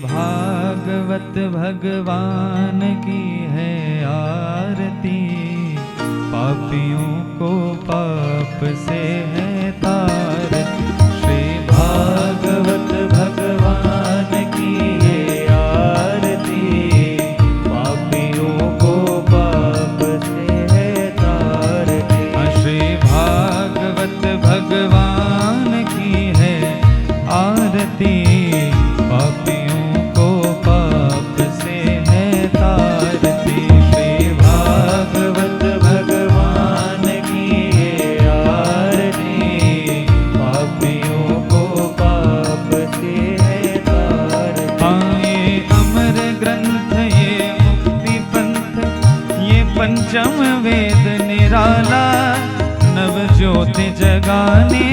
भागवत भगवान की है आरती, पापियों को पाप से है तारती। श्री भागवत भगवान की है आरती, पापियों को पाप से है तारती। श्री भागवत भगवान की है आरती, पापियों को पाप से है तारती। श्री भागवत भगवान की है आरती, पापियों को पाप से है तारती। हाँ, ये अमर ग्रंथ, ये मुक्ति पंथ, ये पंचम वेद निराला, नव ज्योति जगाने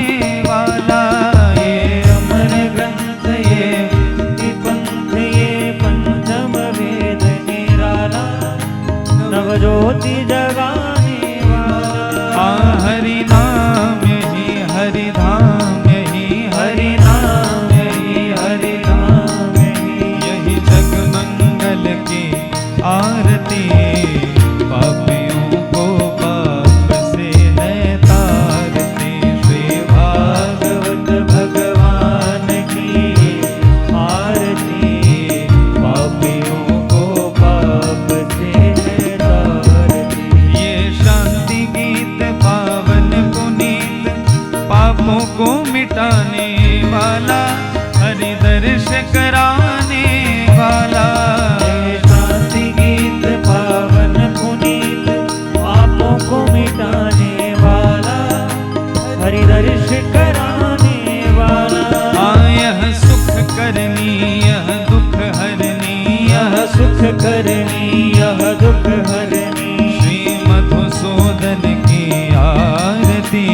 वाला। ये अमर ग्रंथ, ये मुक्ति पंथ, ये पंचम वेद निराला, नव ज्योति जगाने वाला। हरि नाम यही हरि धाम, यही हरि नाम, यही हरि धाम, यही जग मंगल की आरती, पापियों को पाप से है तारती। श्री भागवत भगवान की आरती, पापियों को पाप से है तारती। ये शांति गीत पावन पुनीत, पापों को मिटाने वाला, हरि दर्श कराने वाला। शांति गीत पावन पुनीत, पापों को मिटाने वाला, हरि दर्श कराने वाला। यह सुख करनी, यह दुख हरनी, यह सुख करनी, यह दुख हरनी। श्री मधुसूदन की आरती,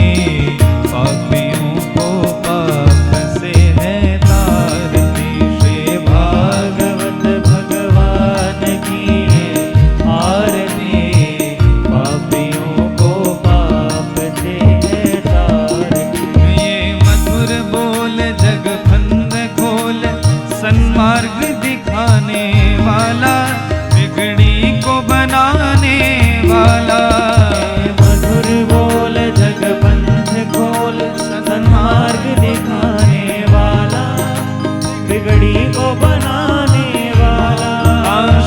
पापियों को पाप से है तारती। श्री भागवत भगवान की आरती, पापियों को पाप से है तारती। ये मधुर बोल जग फंद खोल, सन्मार्ग दिखाने वाला, बिगड़ी को बनाने वाला। मधुर बोल जग पंथ खोल, सन्मार्ग दिखाने वाला, बिगड़ी को बनाने वाला।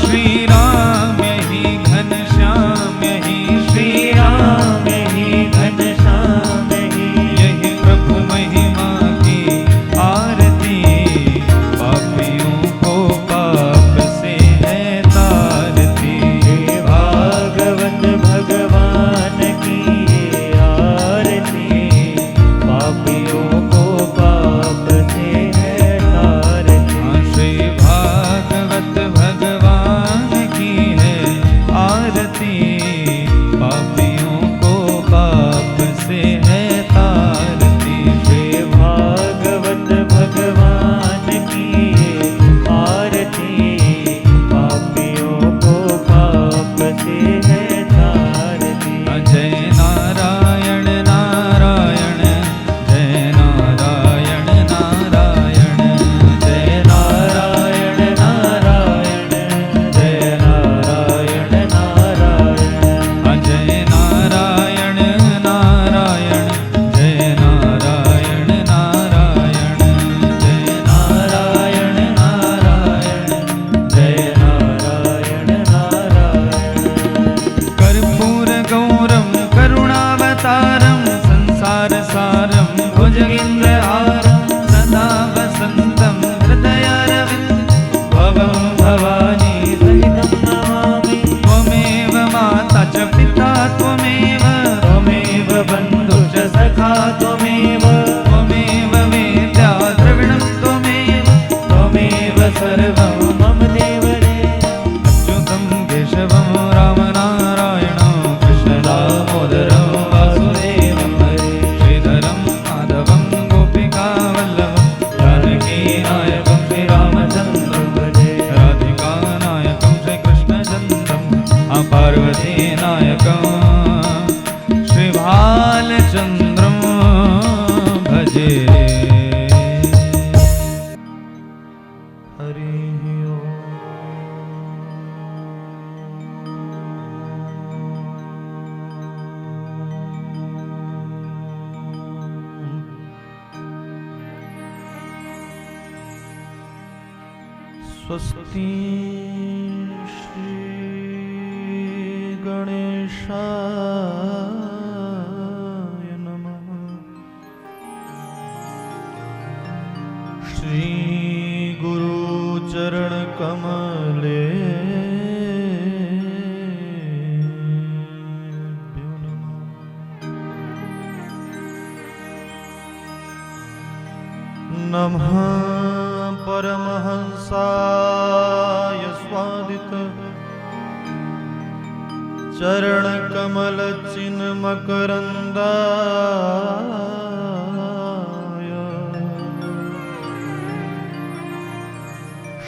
श्री राम यही घनश्याम, यही श्री राम यही घनश्याम, यही प्रभु महिमा की आरती, पापियों को पाप से है तारती। भागवत भगवान की आरती, पापियों को पाप से है तारती। श्री भागवत भगवान की है आरती, पापियों को पाप से है तारती। श्री भागवत भगवान की आरती, पापियों को पाप से है तारती। जय नारायण नारायण, जय नारायण नारायण, जय नारायण नारायण, जय नारायण नारायण। जय नारायण नारायण, जय नारायण नारायण, जय नारायण नारायण, जय नारायण नारायण। कर्पूर गौरम करुणावतारम, संसार सारम भुजगेन्द्रहारम, सदा वसन्तं हृदयारविन्द, भवं भवानी सहितं नमामि। त्वमेव माता च पिता त्वमेव, त्वमेव बन्धु च सखा त्वमेव, त्वमेव वेद्या द्रविणं त्वमेव, त्वमेव सर्वं मम देवदेव। अच्युतं केशवं रामनारायणं, कृष्ण दामोदरं वासुदेवं हरे, श्रीधरं माधवं गोपिकावल्लभं, जानकी नायकं श्रीरामचन्द्रं भजे, राधिका नायकं श्रीकृष्णचन्द्रं, पार्वती नायकं श्रीभालचन्द्रं भजे। हरि ओम। स्वस्ति श्री गणेशाय नमः। श्री गुरु चरण कमले नमः। परमहंसाय स्वादित चरण कमल चिन्ह मकरंदाय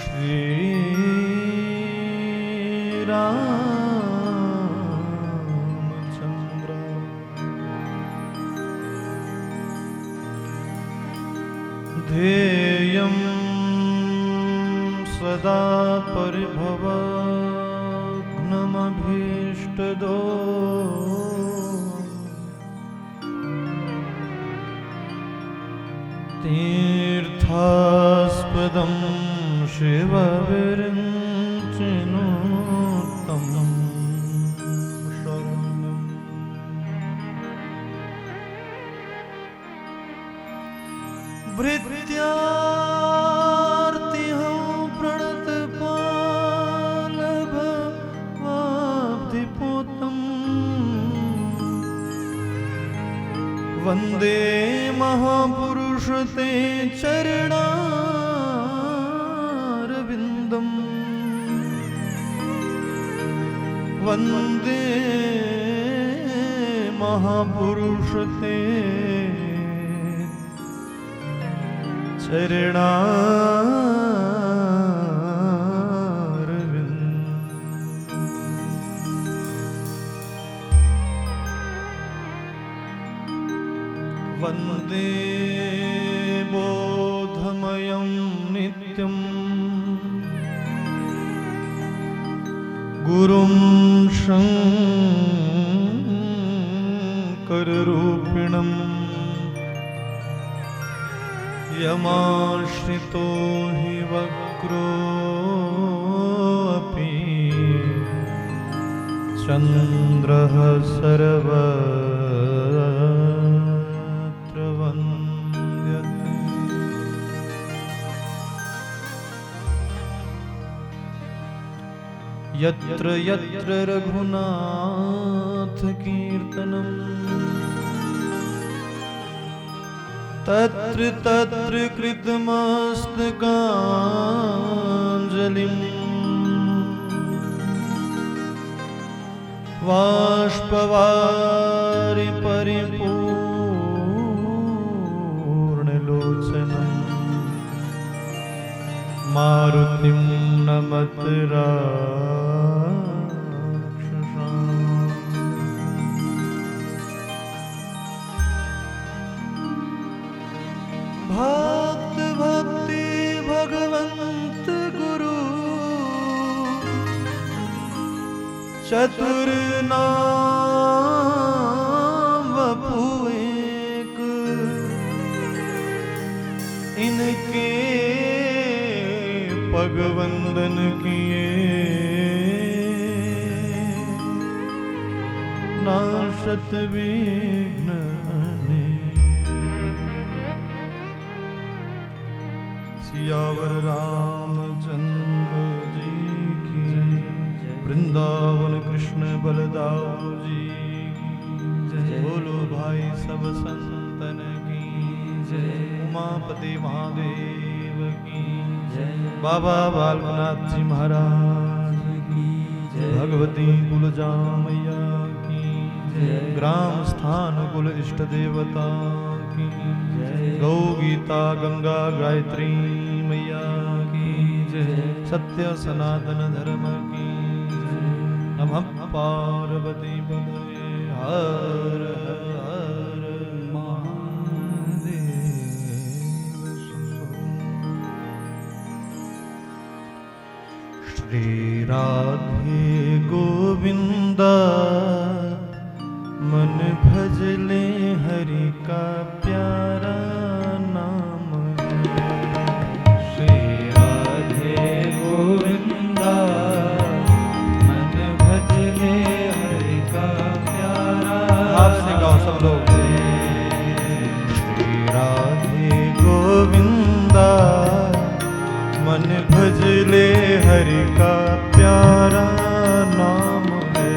श्री रामचंद्र ध्येयं सदा परिभवग्नमभीष्टदो तीर्थास्पदं शिवविरिञ्चिनोत्तमं शरणम्। भृत्यार्तिहं प्रणतपालभवाब्धिपोतम् वन्दे महापुरुष ते चरणारविन्दम्। वन्दे महापुरुष ते चरणारविन्दम्। वन्दे बोधमयं नित्यं गुरुं शङ्कररूपिणम्। यमाश्रितो हि वक्रोऽपि चन्द्रः सर्वत्र वन्द्यते। यत्र यत्र रघुनाथ कीर्तनम् तत्र तत्र कृतमस्तकाञ्जलिम्। बाष्पवारि परिपूर्णलोचनम् मारुतिं नमत राक्षसाम्। भक्त भक्ति भगवंत गुरु चतुर नाम वपु एक। इनके पग वंदन किए नाशत विघ्न। सियावर रामचंद्र जी की वृंदावन कृष्ण बलदाऊ जी की बोलो भाई सब संतन की जय। उमापति महादेव की जय। बाबा बालकनाथ जी महाराज की जय। भगवती कुलजा मैया की जय। ग्राम स्थान कुल इष्ट देवता की जय। गौ गीता गंगा गायत्री मैया की जय। सत्य सनातन धर्म की जय। नमः पार्वती पतये हर हर महादेव। श्री राधे गोविंदा मन भजले हरि का प्यारा नाम है। श्री राधे गोविंदा मन भजले हरि का प्यारा। आपसे गाओ सब लोग। श्री राधे गोविंदा मन भजले हरि का प्यारा नाम है।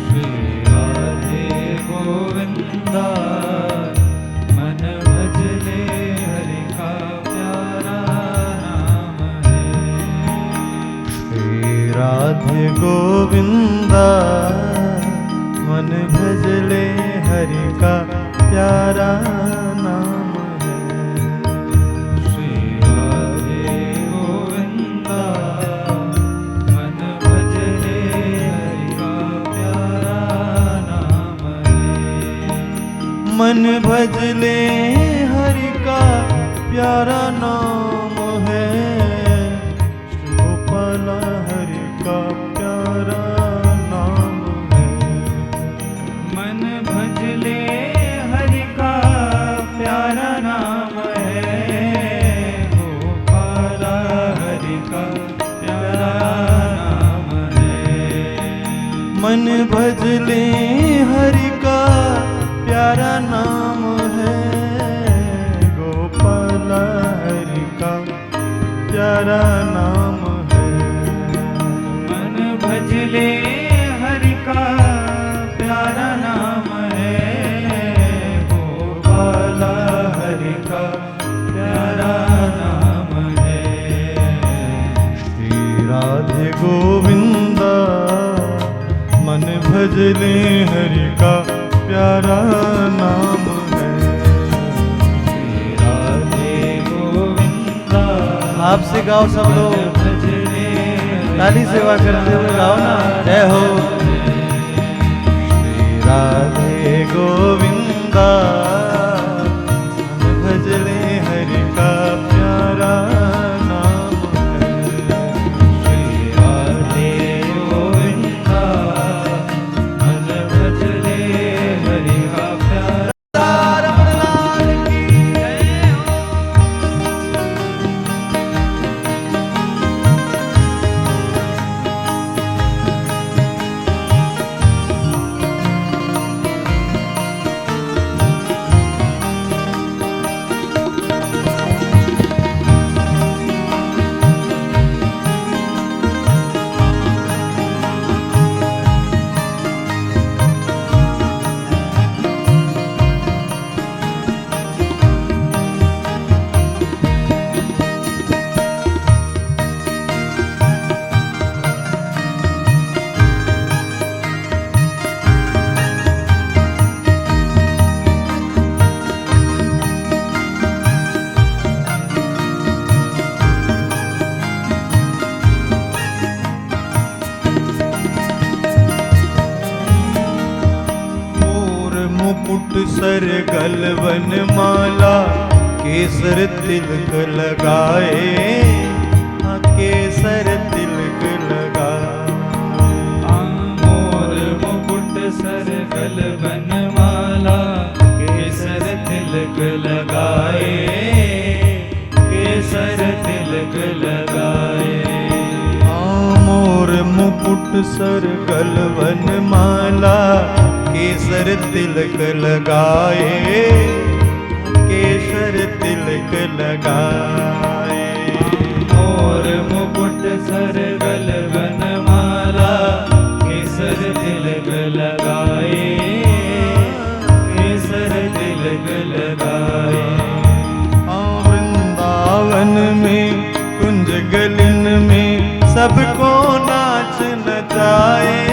श्री राधे गोविंदा मन भजले हरि का प्यारा नाम है। श्री राधे गोविंदा मन भजले हरि का प्यारा नाम है। श्री राधे गोविंदा मन भजले हरि का प्यारा नाम है। मन भजले हरि का प्यारा नाम है। श्री गोपाल हरि का प्यारा नाम है। मन भजले हरि का प्यारा नाम है। गोपाल हरि का प्यारा नाम है। मन भजले हरि का प्यारा नाम है। गोपाल हरि का प्यारा नाम है। मन भजले हरि का प्यारा नाम है। गोपाल हरि का प्यारा नाम है। श्री राधे गोविंदा मन भजले हरि का प्यारा नाम है। श्री राधे गोविंदा आपसे गाओ सब लोग। भजले ताली सेवा करते हुए गाओ ना। जय हो। श्री राधे गोविंदा मन भजले हरि का प्यारा नाम है। श्री राधे गोविंदा मन भजले हरि का प्यारा। रमण लाल की जय हो। मुकुट सर गलवन माला केसर तिलक लगाए। हाँ केसर तिलक लगाए। मोर मुकुट सर गलवन माला केसर तिलक लगाए। केसर तिलक लगाए। मोर मुकुट सर गलवन माला केसर तिलक लगाए। केसर तिलक लगाए। मोर मुकुट सर गलवन माला केसर तिलक लगाए। केसर तिलक लगाए। वृंदावन में कुंज गलिन में सबको नाच नचाए।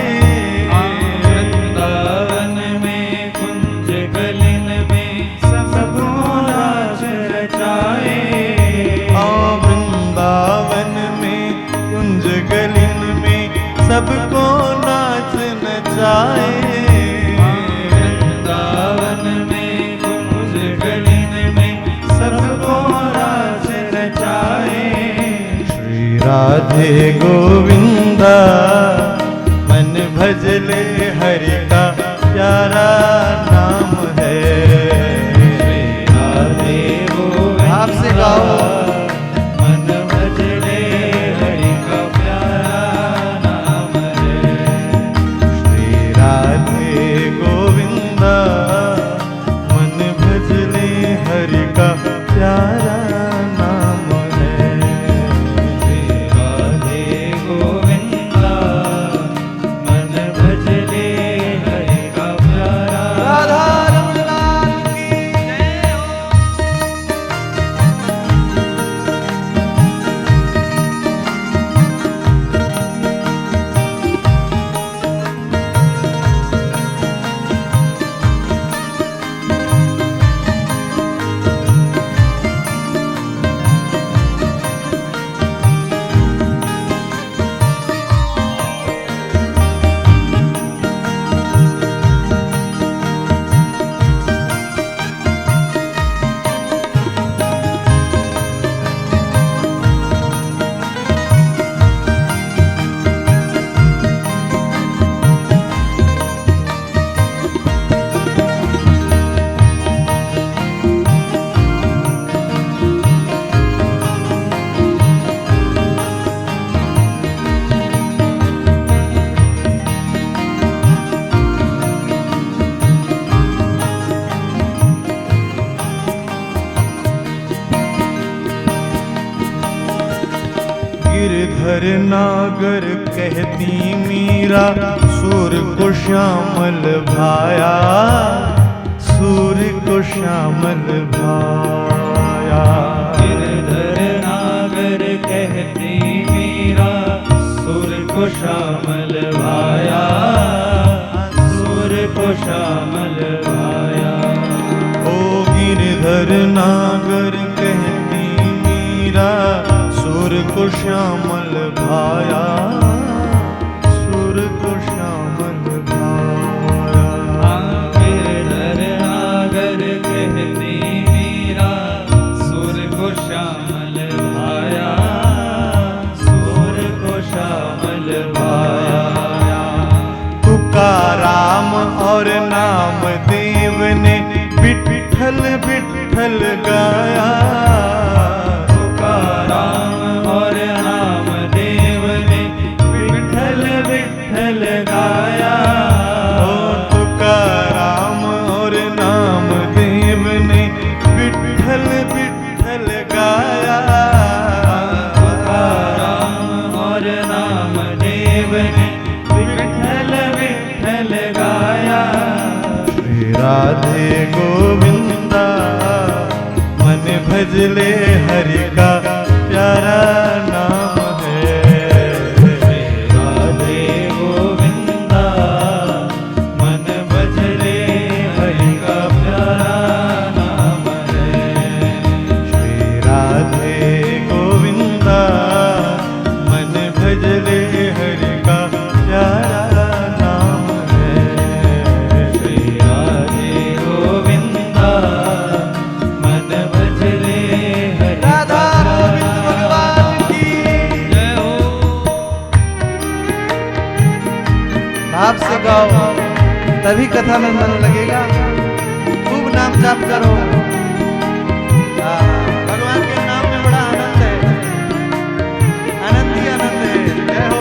वृंदावन में कुंज गलिन में सबको नाच रचाए। वृंदावन में कुंज गलिन में सबको नाच नचाए। वृंदावन में कुंज गलिन में सबको नाच रचाए। श्री राधे गोविंदा मन भजले हरि का प्यारा नाम है। राधे गोविंदा आपसे गाओ। मन भजले हरि का प्यारा नाम है। श्री राधे गोविंदा मन भजले हरि का प्यारा नाम है। राधे गोविंदा मन भजले हरि का प्यारा। राधा रमण लाल की जय हो। गिरधर नागर कहती मीरा सूर को श्यामल भाया, सूर को श्यामल भाया। गिरधर नागर कहती मीरा सुर को श्यामल भाया, सुर को श्यामल भाया। ओ गिरधर नागर कहती मीरा सूर को श्यामल भाया, सूर को श्यामल भाया। गिरधर नागर कहती मीरा सुर को श्यामल भाया, सुर को श्यामल भाया। तुकाराम और नाम देव ने विठ्ठल विठ्ठल गाया, तुकाराम और नाम देव ने विठ्ठल विठ्ठल गाया। ओ तुकाराम और नाम देव ने विठ्ठल विठ्ठल गाया, तुकाराम और नाम देव ने विठ्ठल विठ्ठल गाया। श्री राधे गोविंदा मन भजले हरि का प्यारा नाम है। राधे गोविंदा मन भजले हरि का प्यारा नाम है। श्री राधे गोविंदा मन भजले हरि का प्यारा नाम है। श्री राधे गोविंदा मन भजले हरि का राधा गोविंद भगवान की जय हो। भाव से गाओ, तभी कथा में मन लगेगा। खूब नाम जाप करो। भगवान के नाम में बड़ा आनंद है, आनंद ही आनंद है। जय हो।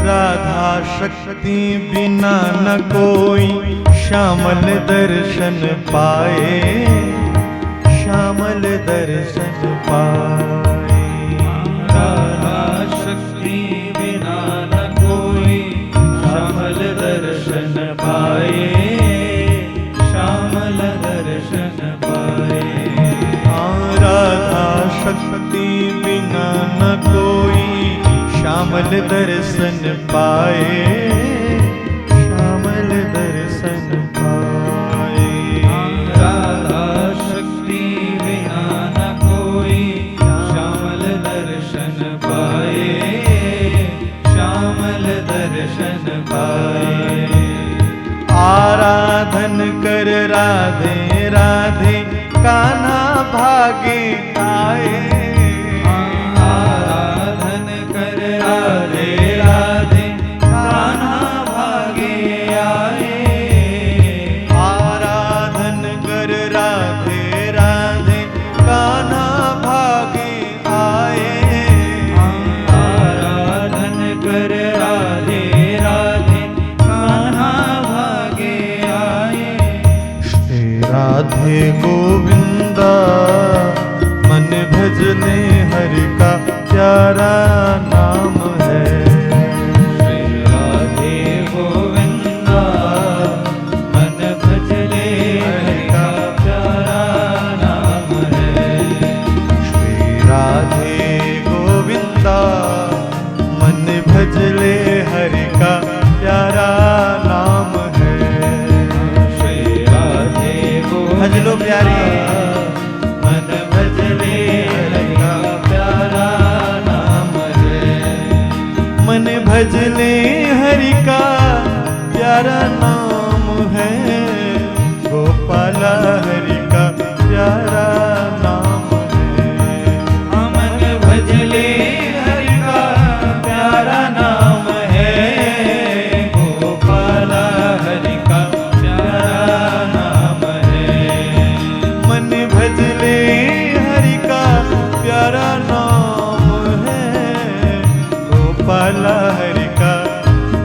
राधा शक्ति बिना न कोई श्यामल दर्शन पाए, श्यामल दर्शन पाए। राधा शक्ति बिना न कोई श्यामल दर्शन पाए, श्यामल दर्शन पाए। राधा शक्ति बिना न कोई श्यामल दर्शन पाए, श्यामल दर्शन पाए। राधा शक्ति बिना न कोई श्यामल दर्शन पाए, श्यामल दर्शन पाए। आराधन कर राधे राधे कान्हा भागे आए, आराधन कर राधे राधे कान्हा भागे आए। आराधन कर राधे राधे कान्हा भागे आए। आराधन कर राधे राधे कान्हा भागे आए। श्री राधे गोविंदा मन भजने हरि का प्यारा नाम है। श्री राधे गोविंदा मन भजले हरि का प्यारा नाम है। श्री राधे गोविंदा मन भजले हरि का प्यारा नाम है। श्री राधे गोविंदा भज लो प्यारी। मन भजले हरि का प्यारा नाम है। मन भजले हरि का प्यारा नाम है। गोपाला हरि का प्यारा नाम है। मन भजले हरि का प्यारा नाम है। गोपाला हरि का प्यारा नाम है। मन भजले हरि का प्यारा नाम है। गोपाला हरि का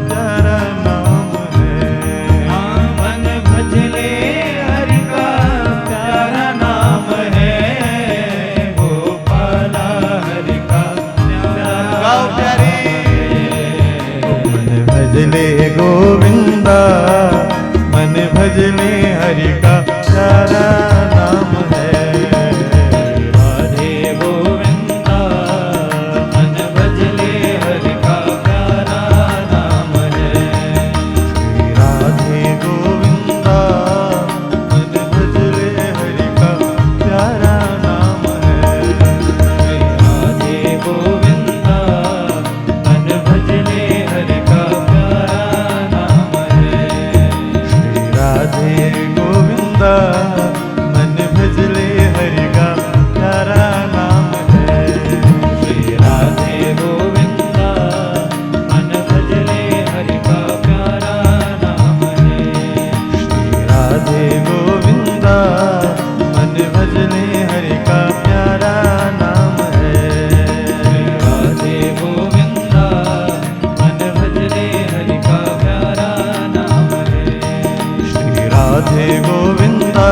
प्यारा नाम है। मन भजले हरि का प्यारा नाम है। गोपाला हरि का प्यारा गाओ प्यारी। मन भजले गोविंदा मन भजले हरि का प्यारा नाम है। राधे गोविंदा मन भजले हरि का प्यारा नाम है। श्री राधे गोविंदा मन भजले हरि का प्यारा नाम है। श्री राधे गोविंदा मन भजले हरि का प्यारा नाम है। श्री राधे गोविंदा मन भजले हरि का प्यारा नाम है। श्री राधे गोविंदा मन भजले हरि का प्यारा नाम है। श्री राधे गोविंदा मन भजले हरि का प्यारा नाम है। श्री राधे गोविंदा मन भजले हरि का प्यारा नाम है। श्री राधे गोविंदा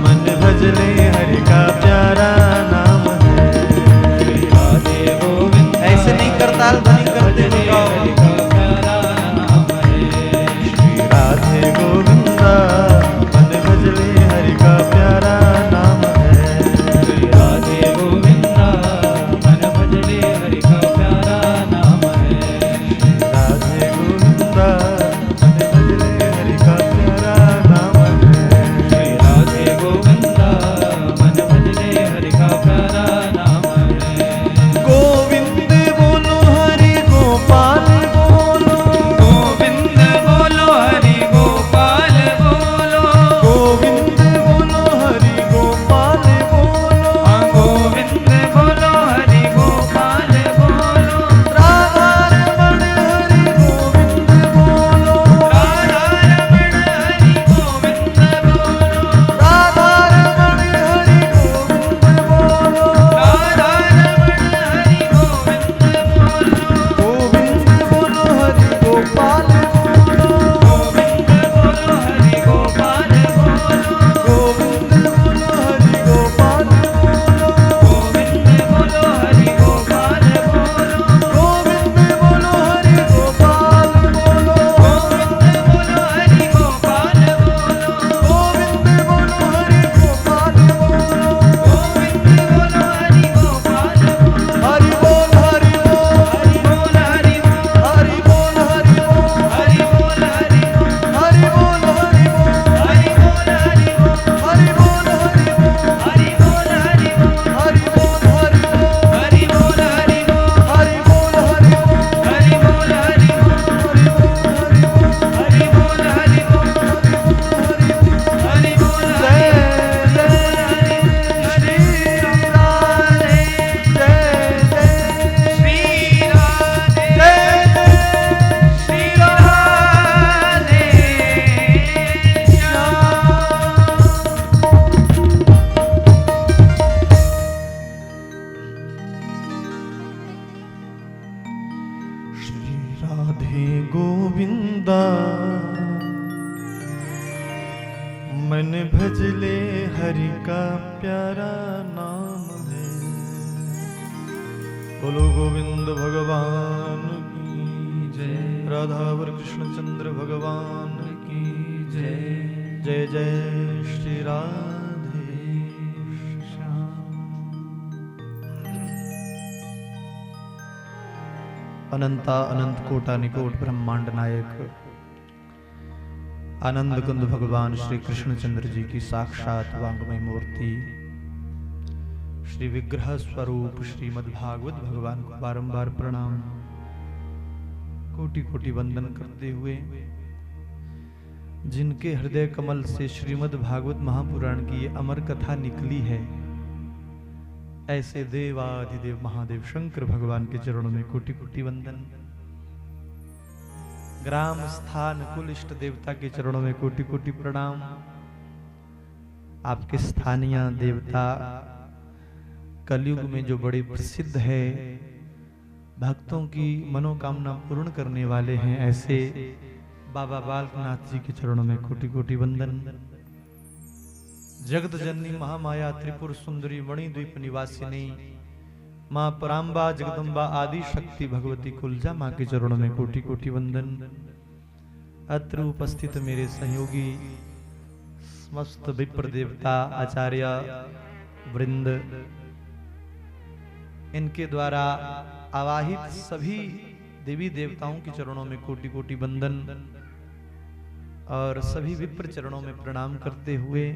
मन भजले हरि का प्यारा नाम है। श्री राधे गोविंदा ऐसे नहीं करताल ध्वनि करते भजले हुए हरि गाओ। का प्यारा नाम है। श्री राधे गोविंदा मन भजले हरि का प्यारा नाम है। श्री राधे गोविंदा मन भजले हरि का प्यारा नाम है। राधे गोविंदा मन भजले हरि का प्यारा नाम है। श्री भजले हरि का प्यारा नाम है। बोलो गोविंद भगवान की जय। राधा वर कृष्णचंद्र भगवान की जय। जय जय श्री राधे श्याम। अनंता अनंत कोटा निकोट ब्रह्मांड नायक आनंद कुंद भगवान श्री कृष्णचंद्र जी की साक्षात वांगमय मूर्ति श्री विग्रह स्वरूप श्रीमद् भागवत भगवान को बारंबार प्रणाम कोटि कोटि वंदन करते हुए जिनके हृदय कमल से श्रीमद् भागवत महापुराण की ये अमर कथा निकली है, ऐसे देवाधिदेव महादेव शंकर भगवान के चरणों में कोटि कोटि वंदन। ग्राम स्थान कुल इष्ट देवता के चरणों में कोटि कोटि प्रणाम। आपके स्थानीय देवता कलयुग में जो बड़े प्रसिद्ध है, भक्तों की मनोकामना पूर्ण करने वाले हैं, ऐसे बाबा बालकनाथ जी के चरणों में कोटि कोटि वंदन। जगत जननी महामाया त्रिपुर सुंदरी मणिद्वीप निवासिनी माँ पराम्बा जगदम्बा आदि शक्ति भगवती कुलजा माँ के चरणों में कोटि कोटि वंदन। अत्र उपस्थित मेरे सहयोगी समस्त विप्र देवता आचार्य वृंद, इनके द्वारा आवाहित सभी देवी देवताओं के चरणों में कोटि कोटि वंदन और सभी विप्र चरणों में प्रणाम करते हुए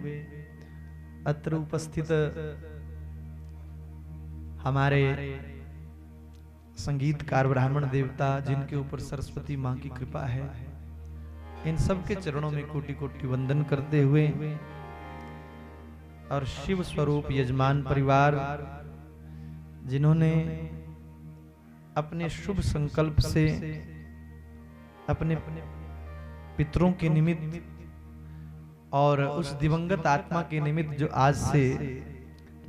अत्र उपस्थित हमारे संगीतकार ब्राह्मण देवता जिनके ऊपर सरस्वती माँ की कृपा है, इन सब के चरणों में कोटि कोटि वंदन करते हुए और शिव स्वरूप यजमान परिवार जिन्होंने अपने शुभ संकल्प से अपने पितरों के निमित्त और उस दिवंगत आत्मा के निमित्त जो आज से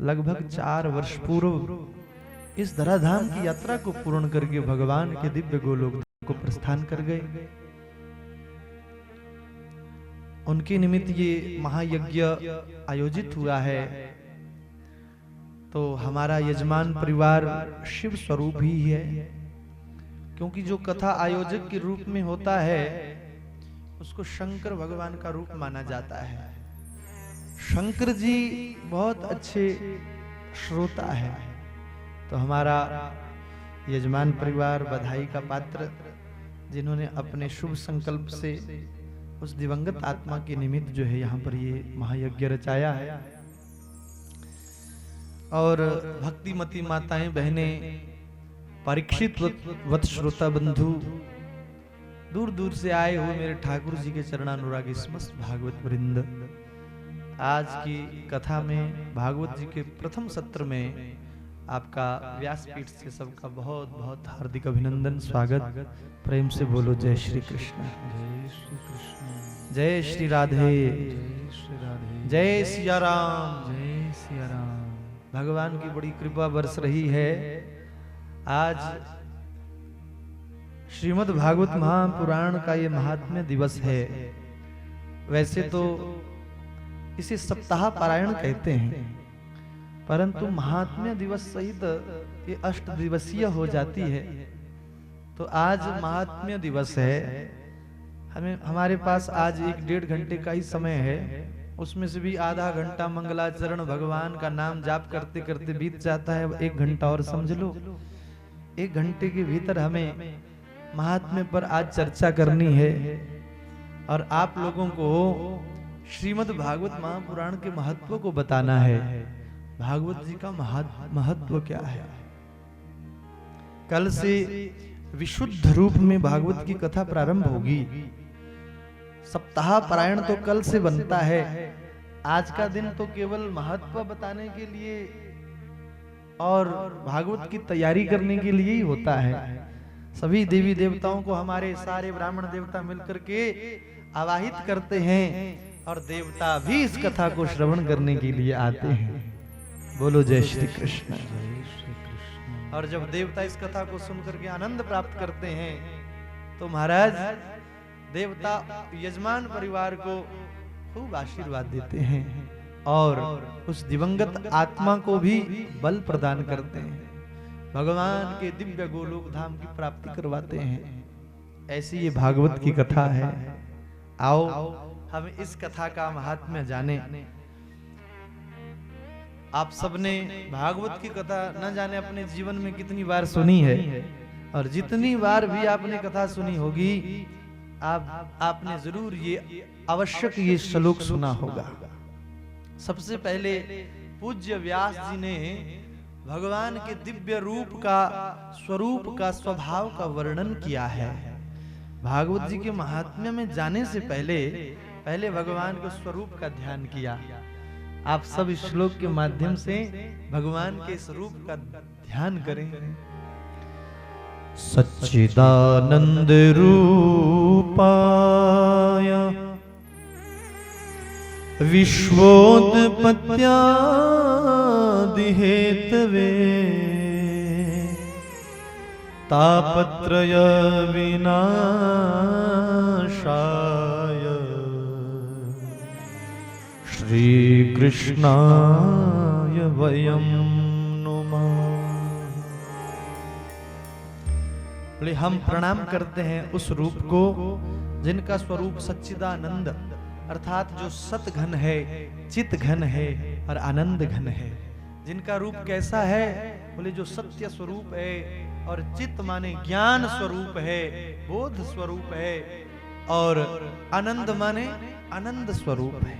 लगभग 4 वर्ष पूर्व इस धराधाम की यात्रा को पूर्ण करके भगवान के दिव्य गोलोक को प्रस्थान कर गए, उनके निमित्त ये महायज्ञ आयोजित हुआ है। तो हमारा यजमान परिवार शिव स्वरूप ही है, क्योंकि जो कथा आयोजक के रूप में होता है उसको शंकर भगवान का रूप माना जाता है। शंकर जी बहुत अच्छे श्रोता है, तो हमारा यजमान परिवार बधाई का पात्र, जिन्होंने अपने शुभ संकल्प से उस दिवंगत आत्मा के निमित्त जो है यहाँ पर ये महायज्ञ रचाया है। और भक्तिमती माताएं बहनें, परीक्षित वत श्रोता बंधु, दूर दूर से आए हुए मेरे ठाकुर जी के चरणानुरागी समस्त भागवत वृंद, आज की कथा में भागवत जी के प्रथम सत्र में आपका व्यासपीठ से सबका बहुत बहुत हार्दिक अभिनंदन, स्वागत। प्रेम से बोलो जय श्री कृष्ण, जय श्री कृष्ण, जय श्री राधे, जय श्री राधे, जय सिया राम। जय सिया राम। भगवान की बड़ी कृपा बरस रही है। आज श्रीमद् भागवत महापुराण का ये महात्म्य दिवस है। वैसे तो इसे सप्ताह पारायण कहते हैं, परंतु महात्म्य दिवस सहित ये 8 दिवसीय हो जाती है। तो आज महात्म्य दिवस है। हमारे पास आज 1-1.5 घंटे का ही समय है, उसमें से भी आधा घंटा मंगलाचरण भगवान का नाम जाप करते करते बीत जाता है। 1 घंटा और समझ लो। 1 घंटे के भीतर हमें महात्म्य पर आज चर्चा करनी है और आप लोगों को श्रीमद् भागवत महापुराण के महत्व को बताना है। भागवत जी का महत्व क्या है। कल से विशुद्ध रूप में भागवत की कथा प्रारंभ होगी। सप्ताह पारायण तो कल से बनता है। आज का दिन तो केवल महत्व बताने के लिए और भागवत की तैयारी करने के लिए ही होता है। सभी देवी देवताओं को हमारे सारे ब्राह्मण देवता मिलकर के आवाहित करते हैं और देवता भी इस कथा को श्रवण करने के लिए आते हैं। बोलो जय श्री कृष्ण। जय श्री कृष्ण। और जब देवता इस कथा को सुनकर के आनंद प्राप्त करते हैं तो महाराज देवता यजमान परिवार को खूब आशीर्वाद देते हैं। और उस दिवंगत आत्मा को भी बल प्रदान करते हैं, भगवान के दिव्य गोलोक धाम की प्राप्ति करवाते हैं। ऐसी ये भागवत की कथा है। आओ हम इस कथा का महात्म्य जाने। आप सबने भागवत की कथा न जाने अपने जीवन में कितनी बार सुनी है, और जितनी बार भी आपने कथा सुनी होगी, आपने जरूर ये आवश्यक ये श्लोक सुना होगा। सबसे पहले पूज्य व्यास जी ने भगवान के दिव्य रूप का, स्वरूप का, स्वभाव का वर्णन किया है। भागवत जी के महात्म्य में जाने से पहले भगवान के स्वरूप का ध्यान किया। आप सब इस श्लोक के माध्यम से भगवान के स्वरूप का ध्यान करें। सच्चिदानंद रूपाय विश्वोत्पत्त्यादिहेतवे तापत्रय विनाशाय श्री कृष्णाय वयं नुमः। बोले हम प्रणाम करते हैं उस रूप को जिनका स्वरूप सच्चिदानंद अर्थात जो सत घन है, चित घन है और आनंद घन है। जिनका रूप कैसा है? बोले जो सत्य स्वरूप है, और चित माने ज्ञान स्वरूप है, बोध स्वरूप है, और आनंद माने आनंद स्वरूप है।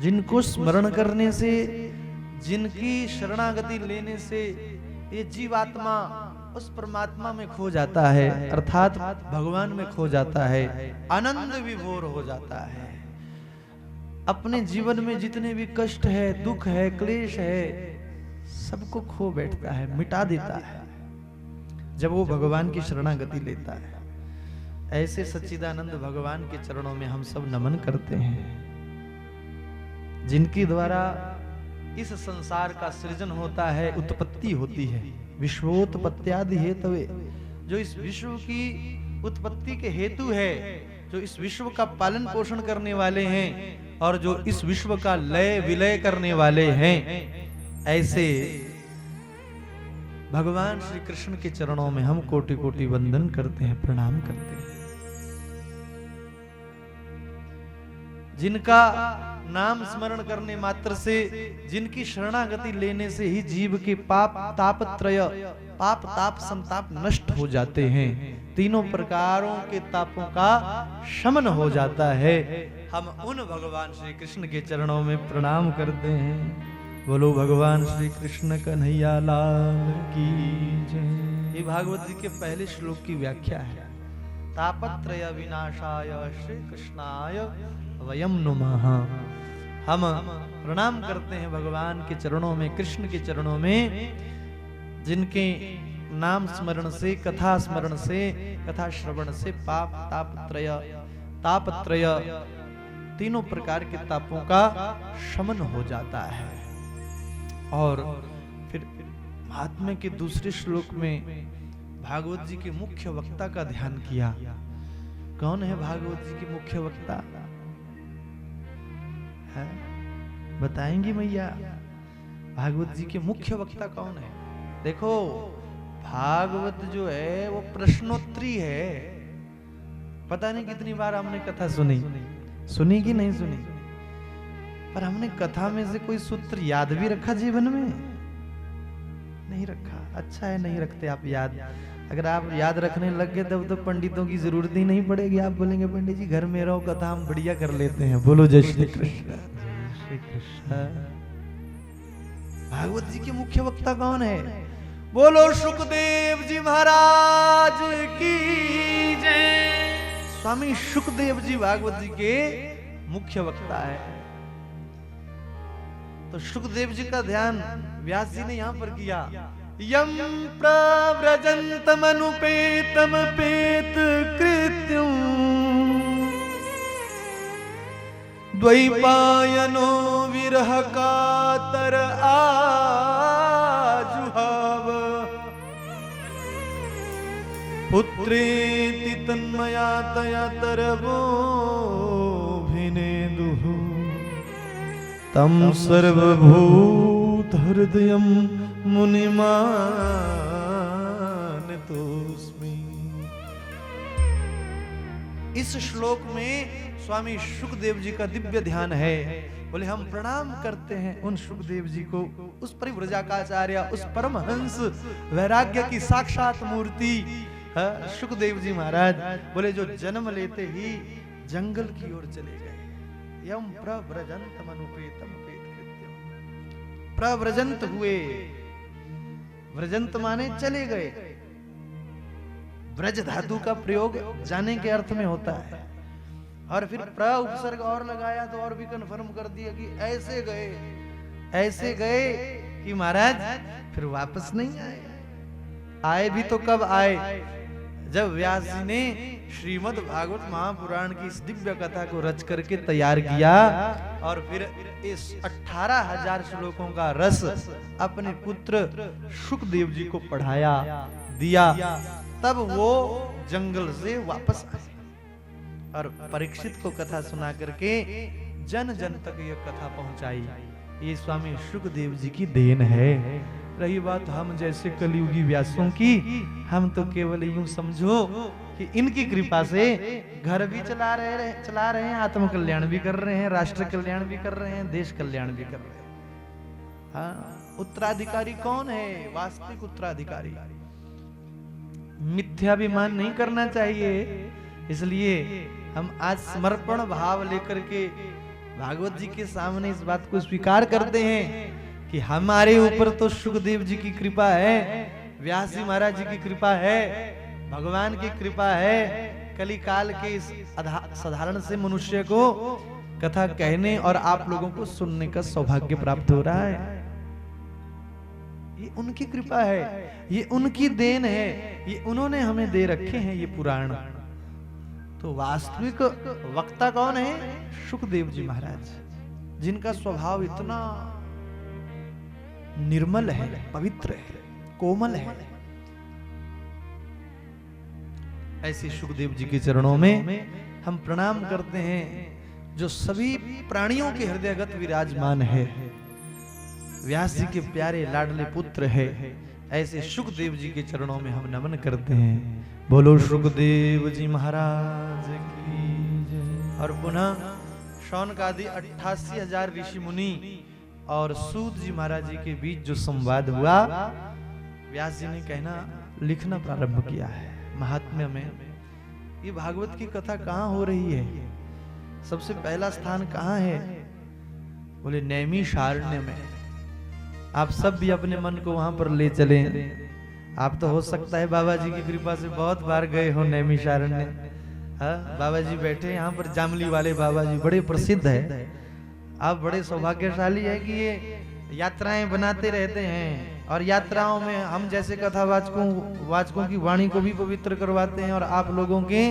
जिनको स्मरण करने से, जिनकी शरणागति लेने से ये जीवात्मा उस परमात्मा में खो जाता है, अर्थात भगवान में खो जाता है, आनंद विभोर हो जाता है। अपने जीवन में जितने भी कष्ट है, दुख है, क्लेश है, सबको खो बैठता है, मिटा देता है जब वो भगवान की शरणागति लेता है। ऐसे सच्चिदानंद भगवान के चरणों में हम सब नमन करते हैं, जिनके द्वारा इस संसार का सृजन होता है, उत्पत्ति होती है। विश्वोत्पत्त्यादि हेतवे, जो इस विश्व की उत्पत्ति के हेतु है, जो इस विश्व का पालन पोषण करने वाले हैं, और जो इस विश्व का लय विलय करने वाले हैं, ऐसे भगवान श्री कृष्ण के चरणों में हम कोटि कोटि वंदन करते हैं, प्रणाम करते हैं। जिनका नाम स्मरण करने मात्र से, जिनकी शरणागति लेने से ही जीव के पाप तापत्रय, पाप ताप संताप नष्ट हो जाते हैं, तीनों प्रकारों के तापों का शमन हो जाता है। हम उन भगवान श्री कृष्ण के चरणों में प्रणाम करते हैं। बोलो भगवान श्री कृष्ण कन्हैया लाल की जय। ये भागवत जी के पहले श्लोक की व्याख्या है। तापत्रय विनाशाय श्री कृष्णाय वयं नुमः। हम प्रणाम करते हैं भगवान के चरणों में, कृष्ण के चरणों में, जिनके नाम स्मरण से, कथा स्मरण से, कथा श्रवण से पाप तापत्रय तीनों प्रकार के तापों का शमन हो जाता है। और फिर महात्म्य के दूसरे श्लोक में भागवत जी के मुख्य वक्ता का ध्यान किया। कौन है भागवत जी के मुख्य वक्ता? है? बताएंगी मैया, भागवत जी के मुख्य वक्ता कौन है? देखो, भागवत जो है वो प्रश्नोत्तरी है। पता नहीं कितनी बार हमने कथा सुनी कि नहीं सुनी, पर हमने कथा में से कोई सूत्र याद भी रखा जीवन में? नहीं रखा। अच्छा है, नहीं रखते आप याद। अगर आप याद रखने लग गए तब तो पंडितों की जरूरत ही नहीं पड़ेगी। आप बोलेंगे पंडित जी घर में रहो, कथा हम बढ़िया कर लेते हैं। बोलो जय श्री कृष्ण। श्री कृष्ण। भागवत जी के मुख्य वक्ता कौन है? बोलो सुखदेव जी महाराज की जय। स्वामी सुखदेव जी भागवत जी के मुख्य वक्ता है। तो सुखदेव जी का ध्यान व्यास जी ने यहां पर किया। यम प्रव्रजन्तमनुपेतम पेत कृत्यम द्वैपायनो विरह कातर आजुहाव पुत्रेति तन्मया तया तरवो भिनेदुः तम सर्वभूत हृदयम मुनिमानतोस्मि। इस श्लोक में स्वामी शुकदेव जी का दिव्य ध्यान है। बोले हम प्रणाम करते हैं उन शुकदेव जी को, उस परिव्रजाकाचार्य, उस परमहंस वैराग्य की साक्षात मूर्ति शुकदेव जी महाराज। बोले जो जन्म लेते ही जंगल की ओर चले गए। यम प्रव्रजंतम अनुपेतम पेत कृत्यम। प्रव्रजंत हुए, व्रजंत माने चले गए। व्रज धातु का प्रयोग जाने के अर्थ में होता है, और फिर प्र उपसर्ग और लगाया तो और भी कंफर्म कर दिया कि ऐसे गए कि महाराज फिर वापस नहीं आए। आए भी तो कब आए, जब व्यास जी ने श्रीमद् भागवत महापुराण की इस दिव्य कथा को रच करके तैयार किया, और फिर इस 18,000 श्लोकों का रस अपने पुत्र शुकदेव जी को पढ़ाया दिया, तब वो जंगल से वापस आए और परीक्षित को कथा सुना करके जन जन तक यह कथा पहुंचाई। ये स्वामी शुकदेव जी की देन है। रही बात हम जैसे कलियुगी व्यासों की, हम तो केवल यूं समझो कि इनकी कृपा से घर भी चला रहे हैं, आत्म कल्याण भी कर रहे हैं, राष्ट्र कल्याण भी कर रहे हैं, देश कल्याण भी कर रहे हैं। हाँ, उत्तराधिकारी कौन है? वास्तविक उत्तराधिकारी। मिथ्याभिमान नहीं करना चाहिए। इसलिए हम आज समर्पण भाव लेकर के भागवत जी के सामने इस बात को स्वीकार करते हैं कि हमारे ऊपर तो शुकदेव जी की कृपा है, व्यास जी महाराज जी की कृपा है, भगवान की कृपा है। कली काल के इस साधारण से मनुष्य को कथा कहने और आप लोगों को सुनने का सौभाग्य प्राप्त हो रहा है। ये उनकी कृपा है, ये उनकी देन है, ये उन्होंने हमें दे रखे हैं ये पुराण। तो वास्तविक वक्ता कौन है? शुकदेव जी महाराज, जिनका स्वभाव इतना निर्मल है, पवित्र है, कोमल है। ऐसे शुकदेव जी के चरणों में हम प्रणाम करते हैं, जो सभी प्राणियों के हृदयगत विराजमान है, व्यास जी के प्यारे लाडले पुत्र है। ऐसे शुकदेव जी के चरणों में हम नमन करते हैं। बोलो शुकदेव जी महाराज की जय। और पुनः शौनक आदि 88,000 ऋषि मुनि और सूत जी महाराज जी के बीच जो संवाद हुआ, व्यास जी ने कहना लिखना प्रारंभ किया है महात्म्य में। ये भागवत की कथा कहाँ हो रही है? सबसे पहला स्थान कहाँ है? बोले नैमिषारण्य में। आप सब भी अपने मन को वहां पर ले चलें। आप तो हो सकता है बाबा जी की कृपा से बहुत बार गए हो नैमिषारण्य। बाबा जी बैठे यहाँ पर, जामली वाले बाबा जी बड़े प्रसिद्ध है। आप बड़े सौभाग्यशाली है कि ये यात्राएं बनाते रहते हैं, और यात्राओं में हम जैसे कथावाचकों की वाणी को भी पवित्र करवाते हैं और आप लोगों के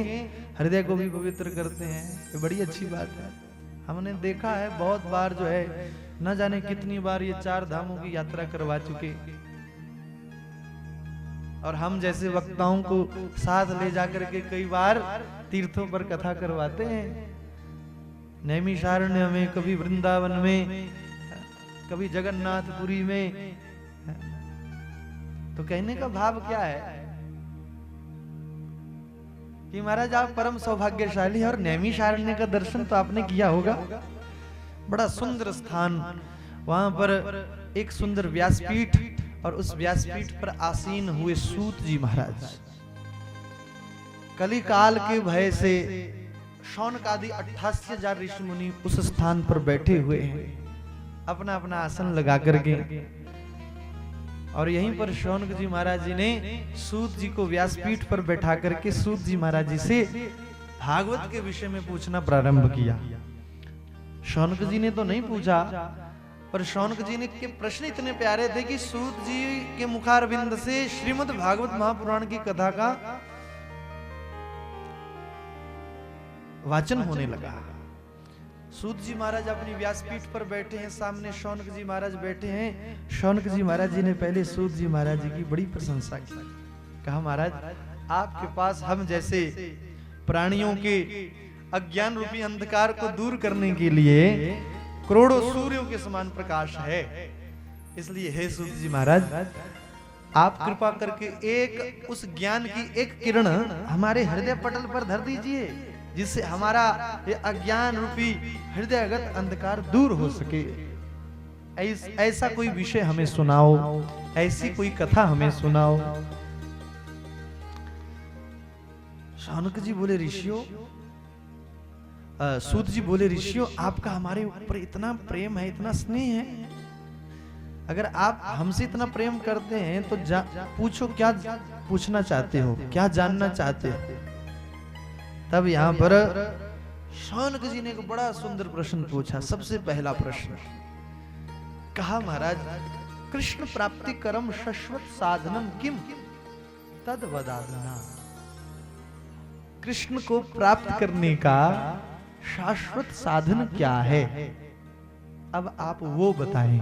हृदय को भी पवित्र करते हैं। ये बड़ी अच्छी बात है। हमने देखा है बहुत बार जो है, न जाने कितनी बार ये 4 धामों की यात्रा करवा चुके, और हम जैसे वक्ताओं को साथ ले जाकर के कई बार तीर्थों पर कथा करवाते हैं। नैमिषारण्य में, कभी वृंदावन में, कभी जगन्नाथपुरी में। तो कहने का भाव क्या है कि महाराज आप परम सौभाग्यशाली हैं, और नैमिषारण्य का दर्शन तो आपने किया होगा। बड़ा सुंदर स्थान, वहां पर एक सुंदर व्यासपीठ, और उस व्यासपीठ पर आसीन हुए सूत जी महाराज कली काल के भय से शौनक आदि 88,000 ऋषि मुनि उस स्थान पर बैठे हुए हैं, अपना अपना आसन लगा करके। और यहीं पर शौनक जी महाराज जी ने सूत जी को व्यासपीठ पर बैठा करके सूत जी महाराज जी से भागवत के विषय में पूछना प्रारंभ किया। शौनक जी ने तो नहीं पूछा, पर शौनक जी ने के प्रश्न इतने प्यारे थे कि सूत जी के मुखारविंद से श्रीमद् भागवत महापुराण की कथा का वाचन होने लगा। सूत जी महाराज अपनी व्यासपीठ पर बैठे हैं, सामने शौनक जी महाराज बैठे हैं। शौनक जी महाराज जी ने पहले सूत जी महाराज जी की बड़ी प्रशंसा की। कहा महाराज आपके पास हम जैसे प्राणियों के अज्ञान रूपी अंधकार को दूर करने के लिए करोड़ों सूर्यों के समान प्रकाश है। इसलिए हे सूत जी महाराज, आप कृपा करके एक उस ज्ञान की एक किरण हमारे हृदय पटल पर धर दीजिए, जिससे हमारा ये अज्ञान रूपी हृदयगत अंधकार दूर हो सके। ऐसा कोई विषय हमें सुनाओ, ऐसी कोई कथा हमें सुनाओ। शौनक जी बोले ऋषियों, सूत जी बोले ऋषियों, आपका हमारे ऊपर इतना प्रेम है, इतना स्नेह है, अगर आप हमसे इतना प्रेम करते हैं तो पूछो क्या पूछना चाहते हो, क्या जानना चाहते हो। तब यहाँ पर शौनक जी ने एक बड़ा सुंदर प्रश्न पूछा। सबसे पहला प्रश्न कहा, महाराज कृष्ण प्राप्ति करम शाश्वत साधनम किम तद वदाना। कृष्ण को प्राप्त करने का शाश्वत साधन क्या है, अब आप वो बताएं।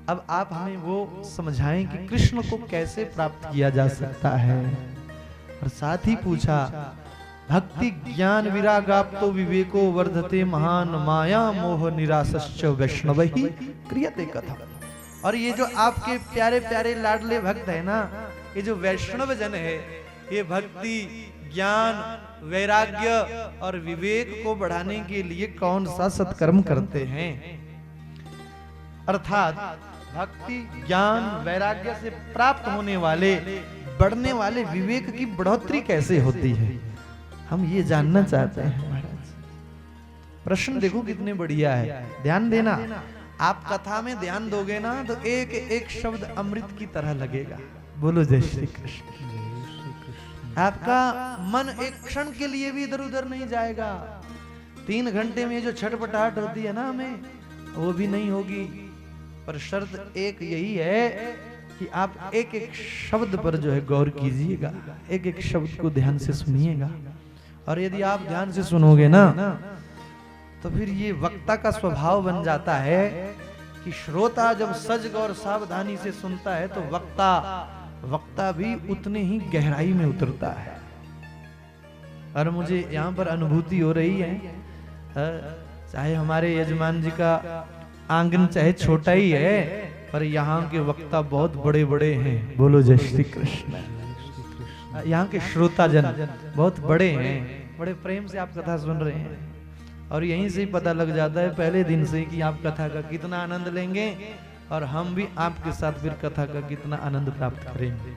अब आप हमें वो समझाएं कि कृष्ण को कैसे प्राप्त किया जा सकता है। और साथ ही पूछा, भक्ति ज्ञान विरागाप्तो विवेको वर्धते महान माया मोह निरासश्च वैष्णवहि क्रियते कथा। और ये जो आपके प्यारे प्यारे लाडले भक्त है ना, ये जो वैष्णव जन है, ये भक्ति ज्ञान वैराग्य और विवेक को बढ़ाने के लिए कौन सा सत्कर्म करते हैं। अर्थात भक्ति ज्ञान वैराग्य से प्राप्त होने वाले बढ़ने वाले विवेक की बढ़ोतरी कैसे होती है, हम ये जानना चाहते हैं महाराज। प्रश्न देखो कितने बढ़िया है, ध्यान देना। आप कथा में ध्यान दोगे ना तो एक एक शब्द अमृत की तरह लगेगा। बोलो जय श्री कृष्ण। आपका मन एक क्षण के लिए भी इधर उधर नहीं जाएगा। 3 घंटे में जो छटपटाहट होती है ना हमें, वो भी नहीं होगी। पर शर्त एक यही है कि आप एक एक शब्द पर जो है गौर कीजिएगा, एक एक शब्द को ध्यान से सुनिएगा। और यदि आप ध्यान से सुनोगे ना तो फिर ये वक्ता का स्वभाव बन जाता है कि श्रोता जब सजग और सावधानी से सुनता है तो वक्ता भी उतने ही गहराई में उतरता है। और मुझे यहाँ पर अनुभूति हो रही है, चाहे हमारे यजमान जी का आंगन चाहे छोटा ही है, पर यहाँ के वक्ता बहुत बड़े बड़े हैं। बोलो जय श्री कृष्ण। यहाँ के श्रोता जन बहुत बड़े हैं, बड़े प्रेम से आप कथा सुन रहे हैं। और यहीं से ही पता लग जाता है पहले दिन से कि आप कथा का कितना आनंद लेंगे और हम भी आपके साथ फिर कथा का कितना आनंद प्राप्त करेंगे।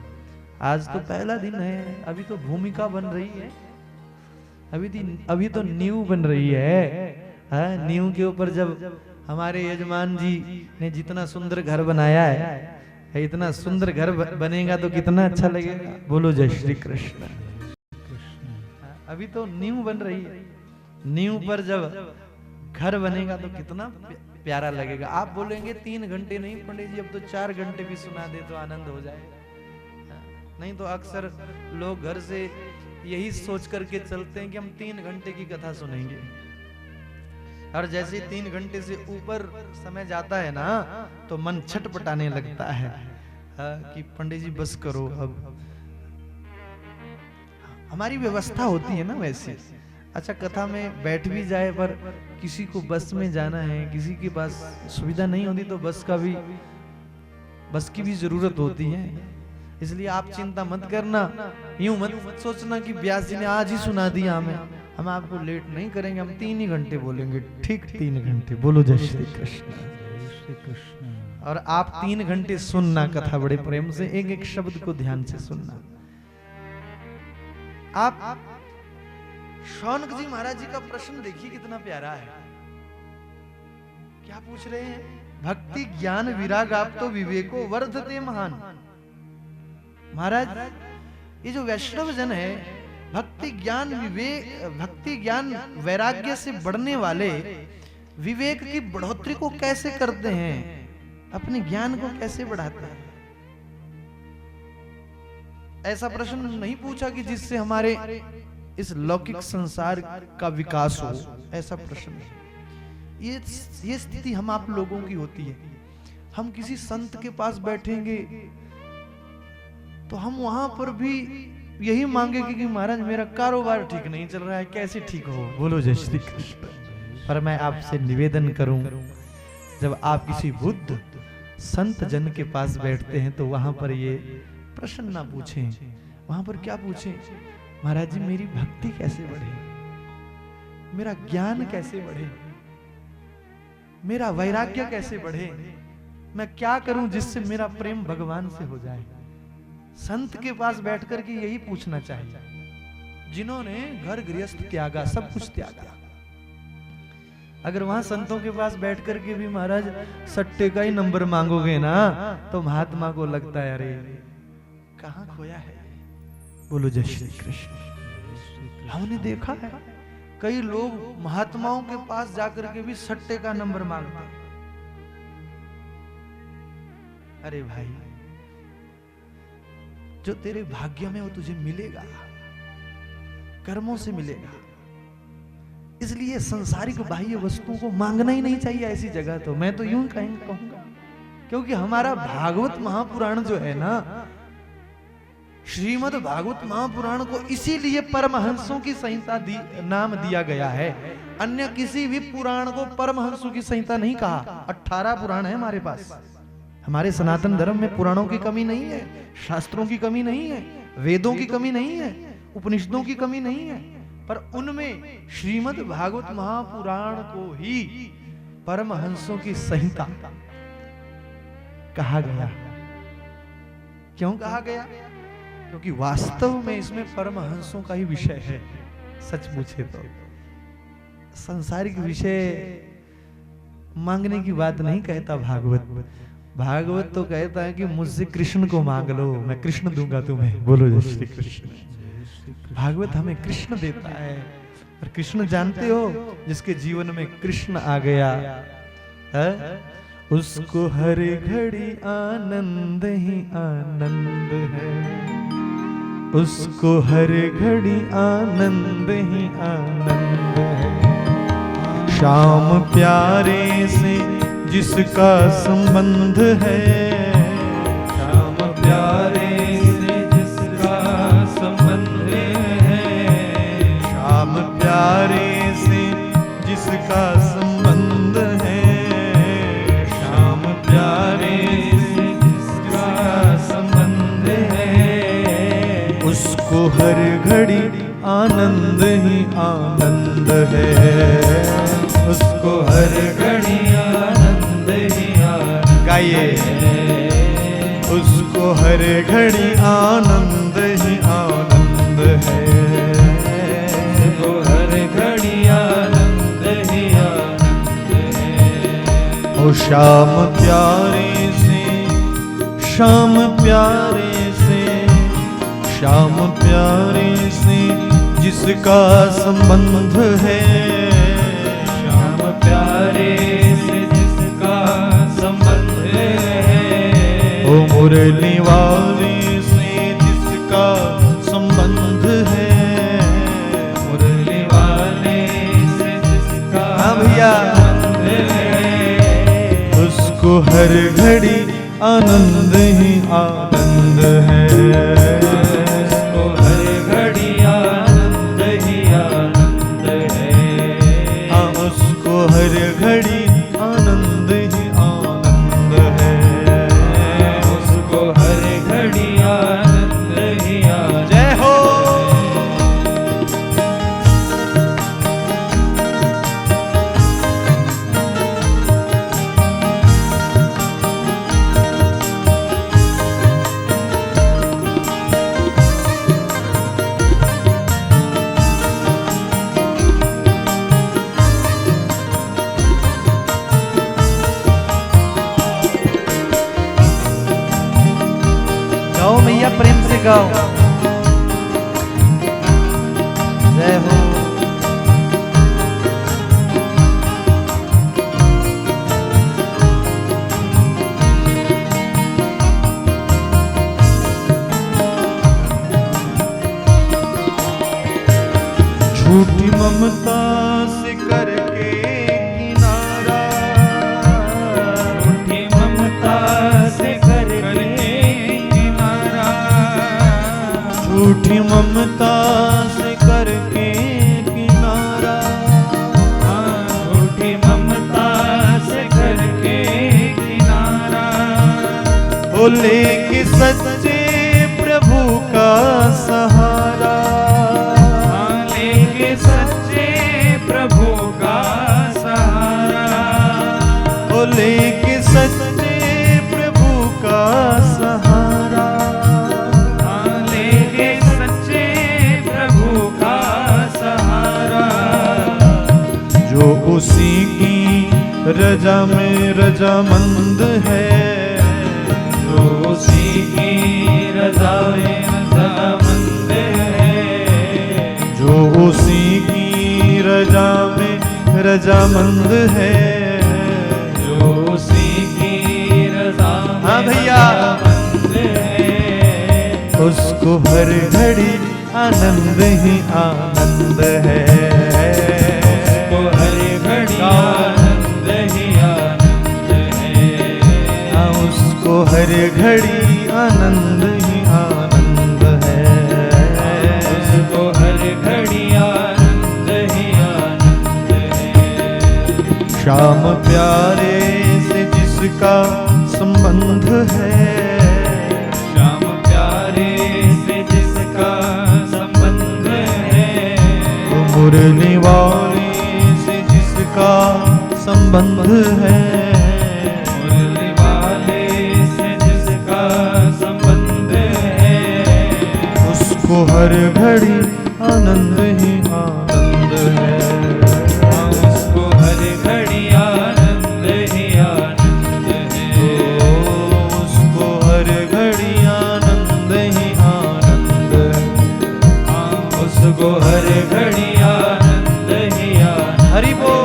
आज तो पहला दिन है, अभी तो भूमिका बन रही है, अभी तो नींव बन रही है। नींव के ऊपर जब हमारे यजमान जी ने जितना सुंदर घर बनाया है, इतना सुंदर घर बनेगा तो कितना अच्छा लगेगा। बोलो जय श्री कृष्ण। अभी तो नींव बन रही है, नींव पर जब घर बनेगा तो कितना प्यारा लगेगा। आप बोलेंगे 3 घंटे नहीं पंडित जी, अब तो 4 घंटे भी सुना दे तो आनंद हो जाएगा। नहीं तो अक्सर लोग घर से यही सोच करके चलते हैं कि हम 3 घंटे की कथा सुनेंगे। और जैसे 3 घंटे से ऊपर समय जाता है ना तो मन छटपटाने लगता है कि पंडित जी बस करो। अब हमारी व्यवस्था होती है ना वैसे। अच्छा, कथा में बैठ भी जाए पर किसी को बस में जाना है, किसी के पास सुविधा नहीं होती तो बस की भी जरूरत होती है। इसलिए आप चिंता मत करना, यूं मत सोचना कि व्यास जी ने आज ही सुना दिया हमें, हम आपको लेट नहीं करेंगे, हम 3 ही घंटे बोलेंगे, ठीक 3 घंटे। बोलो जय श्री कृष्ण। और आप 3 घंटे सुनना कथा बड़े प्रेम से, एक एक शब्द को ध्यान से सुनना। आप शौनक जी महाराज जी का प्रश्न देखिए कितना प्यारा है। क्या पूछ रहे हैं? भक्ति ज्ञान विराग आप तो विवेको वर्धते महान। महाराज, ये जो वैष्णव जन है भक्ति ज्ञान वैराग्य से बढ़ने वाले विवेक की बढ़ोतरी को कैसे करते हैं, अपने ज्ञान को कैसे बढ़ाते हैं? ऐसा प्रश्न नहीं पूछा कि जिससे हमारे इस लौकिक संसार का विकास हो, ऐसा प्रश्न नहीं। ये स्थिति हम आप लोगों की होती है। हम किसी संत के पास बैठेंगे तो हम वहां पर भी यही मांगेंगे कि महाराज मेरा कारोबार ठीक नहीं चल रहा है, कैसे ठीक हो। बोलो जय श्री कृष्ण। पर मैं आपसे निवेदन करूं जब आप किसी बुद्ध संत जन के पास बैठते हैं तो वहां पर ये प्रश्न ना पूछें, वहां पर क्या पूछें, महाराज जी मेरी भक्ति कैसे बढ़े, मेरा ज्ञान कैसे बढ़े, मेरा वैराग्य कैसे बढ़े, मैं क्या करूं जिससे मेरा प्रेम भगवान से हो जाए। संत के पास बैठकर के यही पूछना चाहिए, जिन्होंने घर गृहस्थ त्यागा, सब कुछ त्यागा। अगर वहां संतों के पास बैठ करके भी महाराज सट्टे का ही नंबर मांगोगे ना तो महात्मा को लगता है अरे कहां खोया है। बोलो जय श्री कृष्ण। हमने देखा है कई लोग महात्माओं के पास जाकर के भी सट्टे का नंबर मांगते हैं। अरे भाई जो तेरे भाग्य में वो तुझे मिलेगा, कर्मों से मिलेगा। इसलिए सांसारिक बाह्य वस्तुओं को मांगना ही नहीं चाहिए ऐसी जगह। तो मैं तो यूं कहूंगा, क्योंकि हमारा भागवत महापुराण जो है ना, श्रीमद् भागवत महापुराण को इसीलिए परमहंसों की संहिता नाम दिया गया है। अन्य किसी भी पुराण को परमहंसों की संहिता नहीं कहा। 18 पुराण है हमारे पास। हमारे सनातन धर्म में पुराणों की कमी नहीं है, शास्त्रों की कमी नहीं है, वेदों की कमी नहीं है, उपनिषदों की कमी नहीं है, पर उनमें श्रीमद् भागवत महापुराण को ही परमहंसों की संहिता कहा गया। क्यों कहा गया? क्योंकि वास्तव में इसमें परमहंसों का ही विषय है। सच पूछे तो सांसारिक विषय मांगने की बात नहीं कहता भागवत। भागवत तो कहता है कि मुझसे कृष्ण को मांग लो, मैं कृष्ण दूंगा तुम्हें। बोलो जय श्री कृष्ण। भागवत हमें कृष्ण देता है। और कृष्ण जानते हो, जिसके जीवन में कृष्ण आ गया है, उसको हर घड़ी आनंद ही आनंद है, उसको हर घड़ी आनंद ही आनंद है। श्याम प्यारे से जिसका संबंध है, श्याम प्यारे से जिसका संबंध है, श्याम प्यारे से जिसका संबंध है, श्याम प्यारे से जिसका संबंध है, उसको हर घड़ी आनंद ही आनंद है, उसको हर घड़ी आनंद ही आनंद गाइए। उसको हर घड़ी आनंद ही आनंद है, उसको हर घड़ी आनंद ही आनंद है। ओ श्याम प्यारे से, श्याम प्यारे से, श्याम प्यारे से जिसका संबंध है, श्याम प्यारे से जिसका संबंध है, ओ मुरली वाले से जिसका संबंध है, मुरली वाले से जिसका हाँ भैया, संबंध है, उसको हर घड़ी आनंद ही आनंद है, उसको हर घड़ी आनंद ही आनंद है, हाँ उसको हर घड़ी आनंद ही आनंद है, उसको हर घड़ी आनंद ही आनंद। जय हो। गाओ मैया प्रेम से गाओ। जय हो। झूठी ममता से करके किनारा, झूठी ममता से करके किनारा, झूठी ममता से करके किनारा, झूठी ममता से करके बोले कि सच्चे प्रभु का सहारा, लेके सच्चे प्रभु का सहारा, बोले कि सच्चे प्रभु का सहारा, लेके सच्चे प्रभु का सहारा, जो उसी की रजा में रजामंद है, जो उसी की रजा में रजामंद है, जो उसी की रजा में रजामंद है, जो उसी की रजा में हाँ भैया, रजामंद है, उसको हर घड़ी आनंद ही आनंद है, उसको हर घड़ी आनंद ही आनंद है, हाँ उसको हर घड़ी आनंद ही आनंद है, उसको हर घड़ी आनंद ही आनंद है। श्याम प्यारे से जिसका संबंध है, श्याम प्यारे से जिसका संबंध है, वो मुरली वाले से जिसका संबंध है, मुरली वाले से जिसका संबंध है, उसको हर घड़ी आनंद ही आनंद है, हाँ, उसको हर घड़ी आनंद ही आनंद है, उसको हर घड़ी आनंद ही आनंद है। हाँ, उसको हर घड़ी आनंद ही आनंद हरि बोल।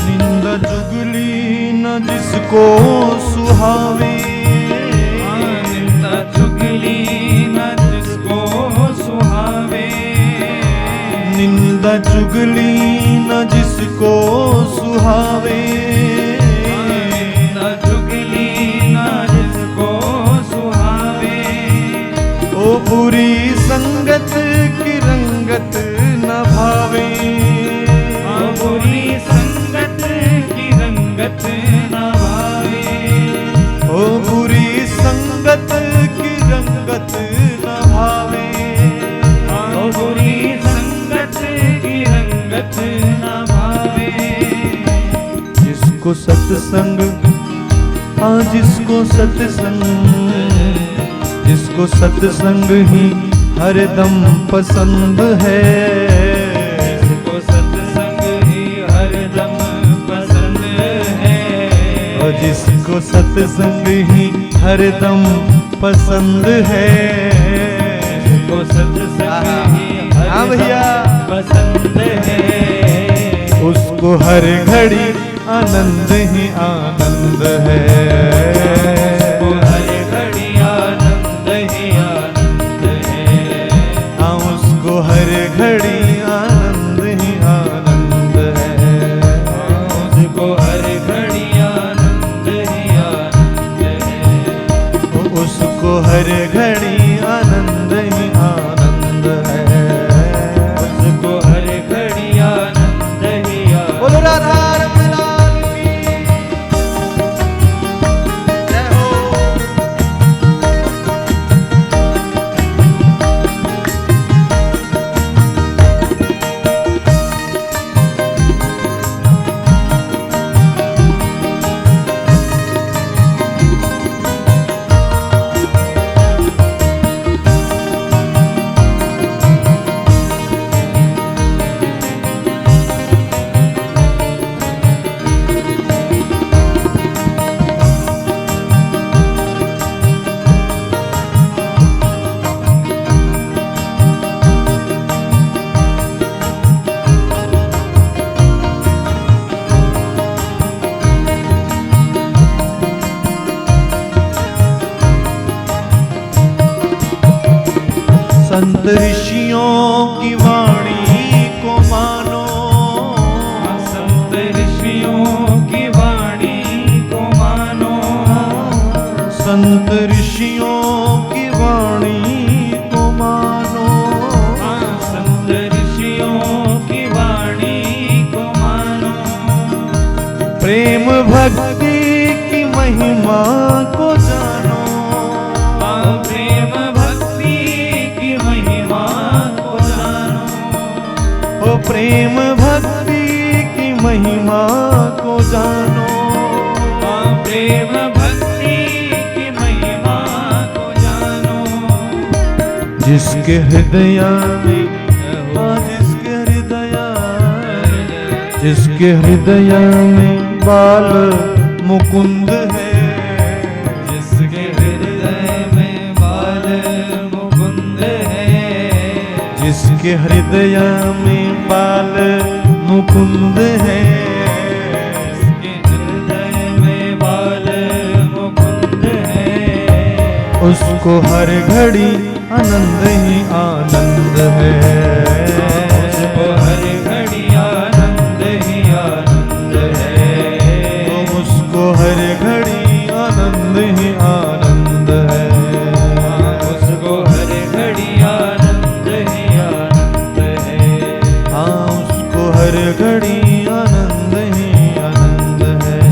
निंदा जुगली न जिसको सुहावे, निंदा चुगली न जिसको सुहावे, निंदा जुगली न जिसको सुहावे, निंदा चुगली न जिसको सुहावे, ओ बुरी संगत की रंगत न भावे, बुरी संगत की रंगत न भावे, ओ बुरी संगत की रंगत न भावे, बुरी संगत की रंगत न भावे, जिसको सत्संग, हाँ जिसको सत्संग, जिसको सत्संग ही हरदम पसंद है, जिसको सत्संग ही हरदम पसंद है, और जिसको सत्संग ही हरदम पसंद है, जिसको सत्संग ही हाँ भैया, हरदम पसंद है, उसको हर घड़ी आनंद ही आनंद है, उसको हर घड़ी आनंद ही आनंद है, हाँ उसको हर घड़ी आनंद ही आनंद है, उसको हर घड़ी आनंद ही आनंद है, उसको हर घड़ी आनंद ही आनंद है। उसको हर घड़ी आनंद ही आनंद। बोलो राधा रमन लाल की। संत ऋषियों की वाणी को मानो, संत ऋषियों की वाणी को मानो, संत ऋषियों की वाणी को मानो, संत ऋषियों की वाणी को मानो, प्रेम भक्ति की महिमा को जानो, प्रेम भक्ति की महिमा को जानो, ओ प्रेम भक्ति की महिमा को जानो, प्रेम भक्ति की महिमा को जानो, जिसके हृदय में जिसके हृदय जिसके हृदय में बाल मुकुंद है, जिसके हृदय में बाल मुकुंद है, जिसके हृदय में बाल मुकुंद है, जिसके हृदय में बाल मुकुंद है, उसको हर घड़ी आनंद ही आनंद है, उसको हर घड़ी आनंद ही आनंद है, उसको हर घड़ी आनंद ही आनंद है, उसको हर घड़ी आनंद ही आनंद है, हाँ उसको हर घड़ी आनंद ही आनंद है,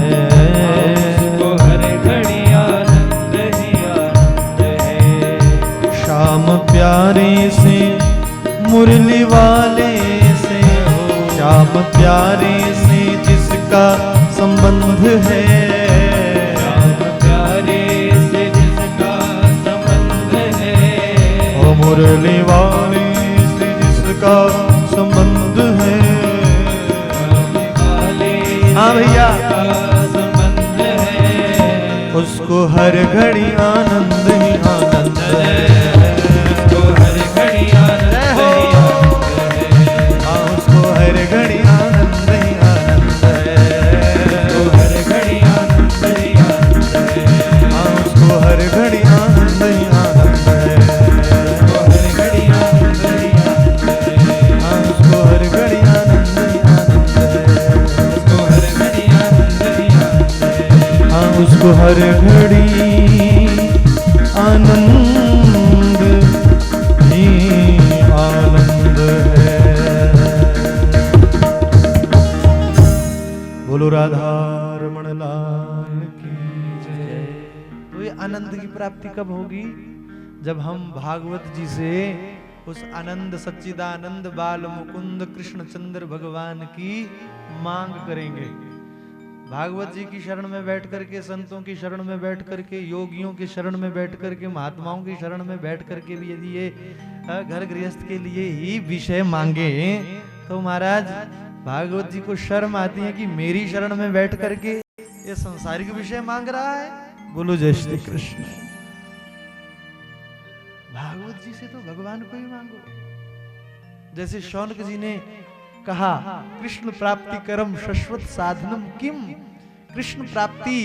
उसको हर घड़ी आनंद ही आनंद है, शाम प्यारे से मुरली वाले से, श्याम प्यारे से जिसका संबंध है, राम प्यारे से जिसका संबंध है, ओ मुरली वाले से जिसका संबंध है, वाले हाँ भैया का संबंध है, उसको हर घड़ी आनंद ही आनंद है, उसको हर घड़ी आनंद ही आनंद है, हाँ उसको हर घड़ी आनंद ही आनंद है, उसको हर घड़ी आनंद ही आनंद है, हाँ उसको हर घड़ी आनंद ही आनंद है, उसको हर घड़ी आनंद ही आनंद है, हाँ उसको हर घड़ी आनंद ही आनंद है, उसको हर घड़ी आनंद ही आनंद है, हाँ उसको हर घड़ी आनंद ही आनंद है। बोलो राधा रमण लाल की जय। तो ये आनंद की प्राप्ति कब होगी? जब हम भागवत जी से उस आनंद सच्चिदानंद बाल मुकुंद कृष्ण चंद्र भगवान की मांग करेंगे। भागवत जी की शरण में बैठ करके, संतों की शरण में बैठ करके, योगियों की शरण में बैठ करके, महात्माओं की शरण में बैठ करके भी यदि ये घर गृहस्थ के लिए ही विषय मांगे तो महाराज भागवत जी को शर्म आती है कि मेरी शरण में बैठ करके ये संसारिक विषय मांग रहा है। बोलो जय श्री कृष्ण। भागवत जी से तो भगवान को ही मांगो। जैसे शौनक जी ने कहा, कृष्ण प्राप्ति करम शाश्वत साधनम किम, कृष्ण प्राप्ति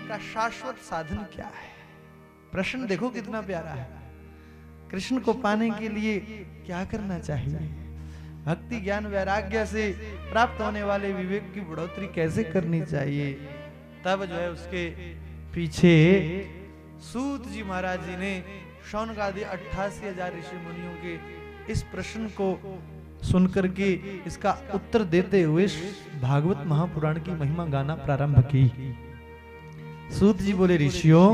का शाश्वत साधन क्या है? प्रश्न देखो कितना प्यारा है। कृष्ण को पाने के लिए क्या करना चाहिए? भक्ति ज्ञान वैराग्य से प्राप्त होने वाले विवेक की बढ़ोतरी कैसे करनी चाहिए? तब जो है उसके पीछे सूत जी महाराज जी ने शौनक आदि 88,000 ऋषि मुनियों के इस प्रश्न को सुनकर के इसका उत्तर देते हुए भागवत महापुराण की महिमा गाना प्रारंभ की। सूत जी बोले, ऋषियों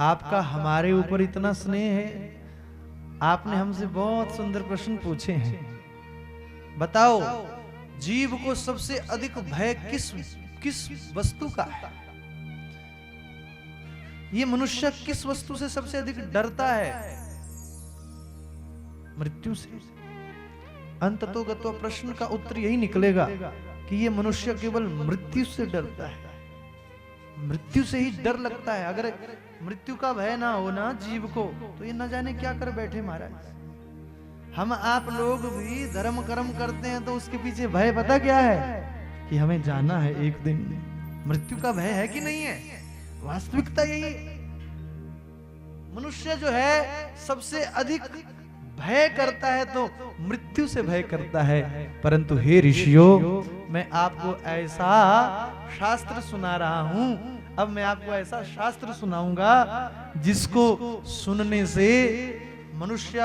आपका हमारे ऊपर इतना स्नेह है, आपने हमसे बहुत सुंदर प्रश्न पूछे हैं। बताओ जीव को सबसे अधिक भय किस वस्तु का है? ये मनुष्य किस वस्तु से सबसे अधिक डरता है? मृत्यु से। अंततोगत्वा प्रश्न का उत्तर यही निकलेगा कि ये मनुष्य केवल मृत्यु से डरता है। मृत्यु से ही डर लगता है। अगर मृत्यु का भय ना हो ना जीव को, तो ये न जाने क्या कर बैठे महाराज। हम आप लोग भी धर्म कर्म करते हैं तो उसके पीछे भय पता क्या है? कि हमें जाना है एक दिन। मृत्यु का भय है कि नहीं है? वास्तविकता यही। मनुष्य जो है सबसे अधिक भय करता है तो मृत्यु से भय करता है। परंतु हे ऋषियों, मैं आपको ऐसा शास्त्र सुना रहा हूं, अब मैं आपको ऐसा शास्त्र सुनाऊंगा जिसको सुनने से मनुष्य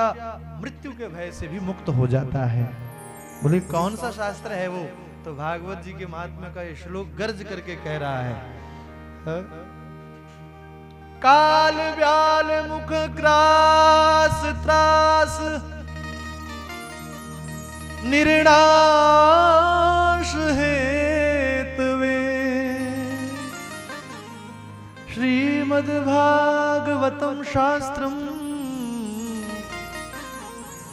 मृत्यु के भय से भी मुक्त हो जाता है। बोले कौन सा शास्त्र है वो? तो भागवत जी के महात्म्य का ये श्लोक गर्ज करके कह रहा है, काल व्याल मुख ग्रास त्रास निर्णाश हेतवे श्रीमद्भागवतम शास्त्रम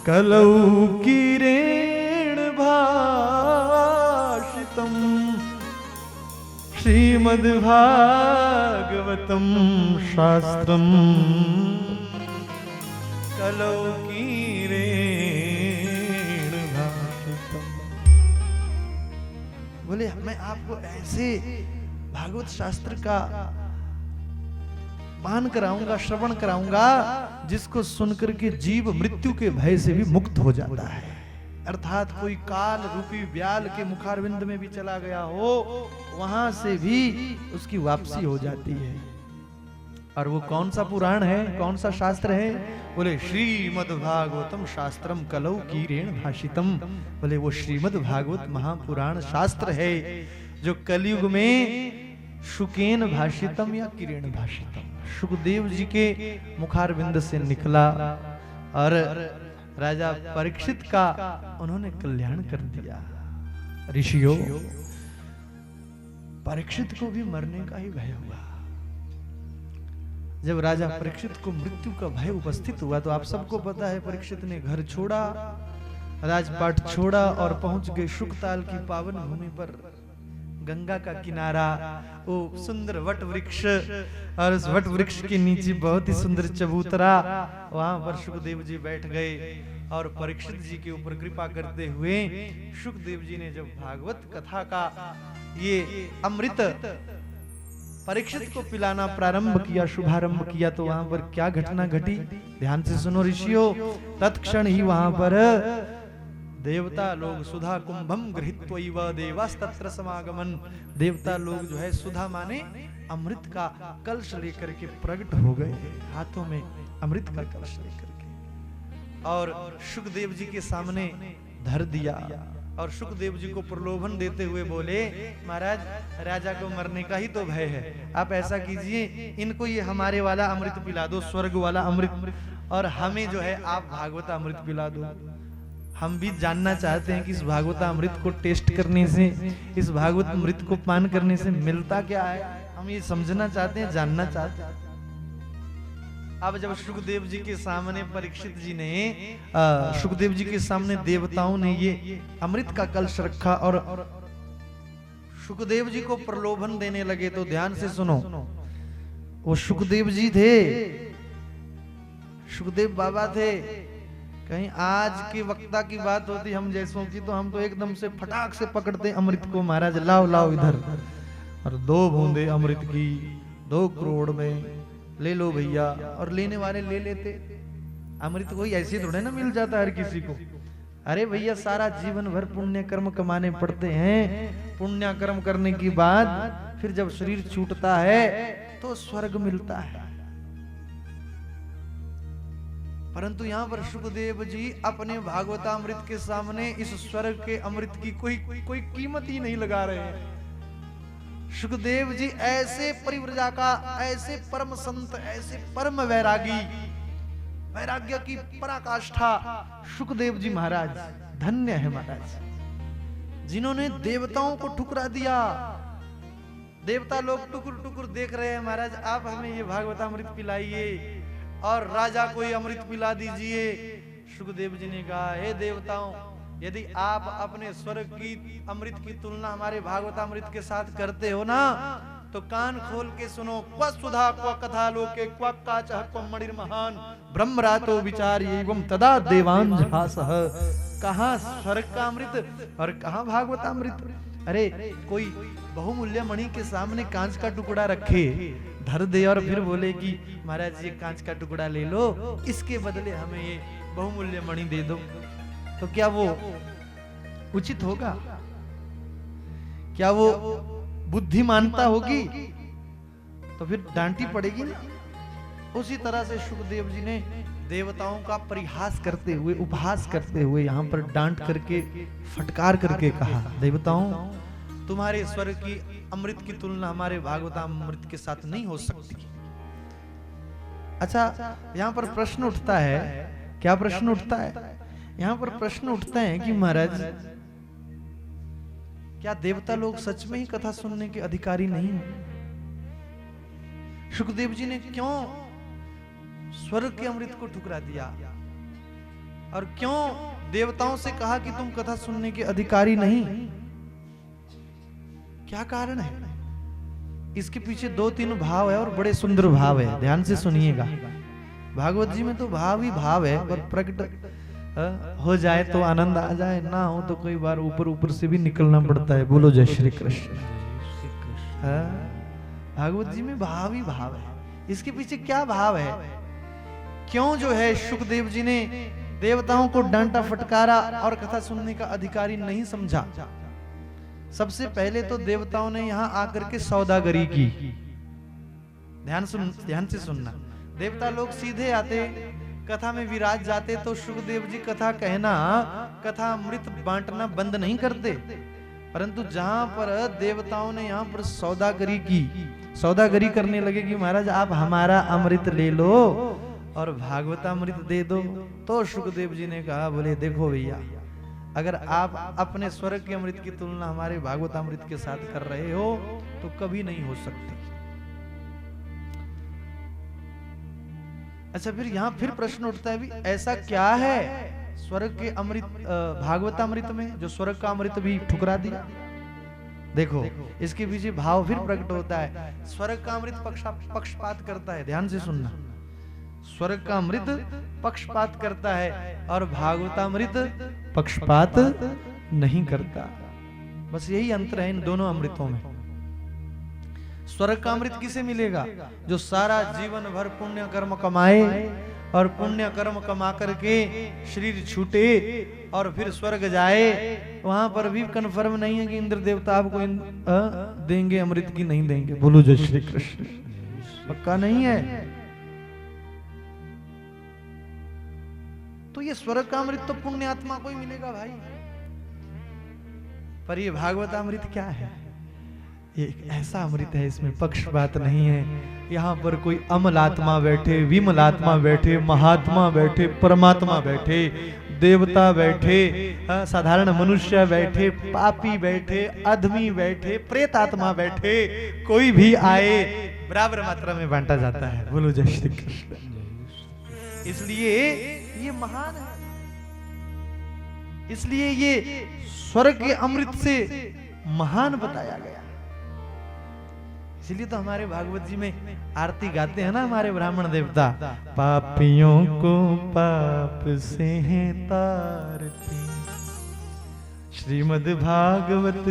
कलौ कीरेण भाषितम श्रीमद्भागवतम शास्त्रम कलौ कीरेण भाषितम। बोले मैं आपको ऐसे भागवत शास्त्र का पान कराऊंगा, श्रवण कराऊंगा, जिसको सुनकर के जीव मृत्यु के भय से भी मुक्त हो जाता है। अर्थात कोई काल रूपी व्याल के मुखारविंद में भी चला गया हो, वहां से भी उसकी वापसी हो जाती है। और वो कौन सा पुराण है, कौन सा शास्त्र है? बोले श्रीमद्भागवतम शास्त्रम कलौ कीरेण भाषितम। बोले वो श्रीमद्भागवत महापुराण शास्त्र है जो कलयुग में शुकेन भाषितम या किरेण भाषितम, सुखदेव जी के मुखारविंद से निकला और राजा परीक्षित का उन्होंने कल्याण कर दिया। ऋषियों, परीक्षित को भी मरने का ही भय हुआ। जब राजा परीक्षित को मृत्यु का भय उपस्थित हुआ तो आप सबको पता है, परीक्षित ने घर छोड़ा, राजपाट छोड़ा और पहुंच गए शुकताल की पावन भूमि पर। गंगा का किनारा, वो सुंदर वट वृक्ष, और उस वट वृक्ष के नीचे बहुत ही सुंदर चबूतरा, वहां पर सुखदेव जी बैठ गए और परीक्षित जी के ऊपर कृपा करते हुए सुखदेव जी ने जब भागवत कथा का ये अमृत परीक्षित को पिलाना प्रारंभ किया, शुभारंभ किया, तो वहां पर क्या घटना घटी, ध्यान से सुनो ऋषियों। तत्क्षण ही वहां पर देवता लोग सुधा कुंभम गृहीत्वैव देवास्तत्र समागमन, देवता लोग जो है सुधा माने अमृत का कलश लेकर के प्रकट हो गए, हाथों में अमृत का कलश लेकर के, और सुखदेव जी के सामने धर दिया। और सुखदेव जी को प्रलोभन देते हुए बोले, महाराज राजा को मरने का ही तो भय है, आप ऐसा कीजिए, इनको ये हमारे वाला अमृत पिला दो, स्वर्ग वाला अमृत, और हमें जो है आप भागवत अमृत पिला दो। हम भी जानना चाहते हैं कि इस भागवत अमृत को टेस्ट करने से, इस भागवत अमृत को पान करने से मिलता क्या है, हम ये समझना चाहते हैं, जानना चाहते हैं। अब जब सुखदेव जी के सामने परीक्षित जी ने, सुखदेव जी के सामने देवताओं ने ये अमृत का कलश रखा और सुखदेव जी को प्रलोभन देने लगे, तो ध्यान से सुनो, वो सुखदेव जी थे, सुखदेव बाबा थे। कहीं आज के वक्ता की बात होती हम जैसों की, तो हम तो एकदम से फटाक से पकड़ते अमृत को, महाराज लाओ लाओ इधर, और 2 बूंदे अमृत की 2 करोड़ में ले लो भैया, और लेने वाले ले लेते। अमृत कोई ऐसे थोड़े ना मिल जाता हर किसी को। अरे भैया सारा जीवन भर पुण्य कर्म कमाने पड़ते हैं, पुण्य कर्म करने के बाद फिर जब शरीर छूटता है तो स्वर्ग मिलता है। परंतु यहाँ पर सुखदेव जी अपने भागवतामृत के सामने इस स्वर्ग के अमृत की कोई कीमत ही नहीं लगा रहे हैं। सुखदेव जी ऐसे परिव्रजा का, ऐसे परम संत, ऐसे परम वैरागी, वैराग्य की पराकाष्ठा सुखदेव जी महाराज धन्य है महाराज, जिन्होंने देवताओं को ठुकरा दिया। देवता लोग टुकुर टुकुर देख रहे हैं, महाराज आप हमें ये भागवतामृत पिलाइए और राजा को ये अमृत पिला दीजिए। सुखदेव जी ने कहा, हे देवताओं, यदि आप अपने स्वर्ग की अमृत की तुलना हमारे भागवतामृत के साथ करते हो ना, तो कान खोल के सुनो। क्व सुधा क्व कथा लोके क्व काचः क्व मणिर्महान ब्रह्मरातो विचार्य एवं तदा देवांजहासः। कहाँ स्वर्ग का अमृत और कहाँ भागवतामृत। अरे कोई बहुमूल्य मणि के सामने कांच का टुकड़ा रखे, धर दे और फिर बोले कि महाराज ये कांच का टुकड़ा ले लो, इसके बदले हमें ये बहुमूल्य मणि दे दो, तो क्या वो उचित होगा? क्या वो बुद्धिमानता होगी? तो फिर डांटी पड़ेगी ना। उसी तरह से शुकदेव जी ने देवताओं का परिहास करते हुए, उपहास करते हुए, यहाँ पर डांट करके, फटकार करके कहा, देवताओं तुम्हारे स्वर्ग की अमृत की तुलना हमारे भागवतामृत के साथ नहीं हो सकती। अच्छा, यहाँ पर प्रश्न उठता है, क्या प्रश्न उठता है? यहाँ पर प्रश्न उठता है कि महाराज क्या देवता लोग सच में ही कथा सुनने के अधिकारी नहीं हैं? शुकदेव जी ने क्यों स्वर्ग के अमृत को ठुकरा दिया और क्यों देवताओं से कहा कि तुम कथा सुनने के अधिकारी नहीं? क्या कारण है? इसके पीछे 2-3 भाव है और बड़े सुंदर भाव है, ध्यान से सुनिएगा। भागवत जी में तो भाव ही भाव है, पर प्रकट हो जाए तो आनंद आ जाए, ना हो तो कई बार ऊपर ऊपर से भी निकलना पड़ता है। बोलो जय श्री कृष्ण। भागवत जी में भाव ही भाव है। इसके पीछे क्या भाव है? क्यों जो है शुकदेव जी ने देवताओं को डांटा फटकारा और कथा सुनने का अधिकारी नहीं समझा? सबसे पहले तो देवताओं ने यहां आकर के सौदागरी की। ध्यान से सुनना। देवता लोग सीधे आते, कथा में विराज जाते, तो शुकदेव जी कथा कहना, कथा अमृत बांटना बंद नहीं करते। परंतु जहां पर देवताओं ने यहां पर सौदागरी की, सौदागरी करने लगे कि महाराज आप हमारा अमृत ले लो और भागवतामृत दे दो, तो शुकदेव जी ने कहा, बोले देखो भैया, अगर आप अपने स्वर्ग के अमृत की तुलना हमारे भागवतामृत के साथ कर रहे हो तो कभी नहीं हो सकती। अच्छा, फिर यहाँ फिर प्रश्न उठता है, भी ऐसा क्या है स्वर्ग के अमृत, भागवतामृत में, जो स्वर्ग का अमृत भी ठुकरा दिया? देखो, इसके पीछे भाव फिर प्रकट होता है। स्वर्ग का अमृत पक्षपात करता है, ध्यान से सुनना। स्वर्ग का अमृत पक्षपात करता है और भागवतामृत पक्षपात नहीं करता। बस यही अंतर है इन दोनों अमृतों में। स्वर्ग का अमृत किसे मिलेगा? जो सारा जीवन भर पुण्य कर्म कमाए और पुण्य कर्म कमा करके शरीर छूटे और फिर स्वर्ग जाए। वहां पर भी कंफर्म नहीं है कि इंद्र देवता आपको देंगे अमृत की नहीं देंगे। बोलो जय श्री कृष्ण। पक्का नहीं है। तो ये स्वर्ग का अमृत तो पुण्य आत्मा को ही मिलेगा भाई। पर ये भागवतामृत क्या है? ये एक ऐसा अमृत है, इसमें पक्षपात नहीं है। यहाँ पर कोई अमल आत्मा बैठे, विमल आत्मा बैठे, महात्मा बैठे, परमात्मा बैठे, देवता बैठे, साधारण मनुष्य बैठे, पापी बैठे, अधमी बैठे, प्रेत आत्मा बैठे, कोई भी आए बराबर मात्रा में बांटा जाता है। बोलो जय श्री कृष्ण। इसलिए ये महान है, इसलिए ये स्वर्ग के अमृत से महान बताया गया। इसलिए तो हमारे भागवत जी में आरती गाते हैं ना हमारे ब्राह्मण देवता, पापियों को पाप से है तारती, श्रीमद् भागवत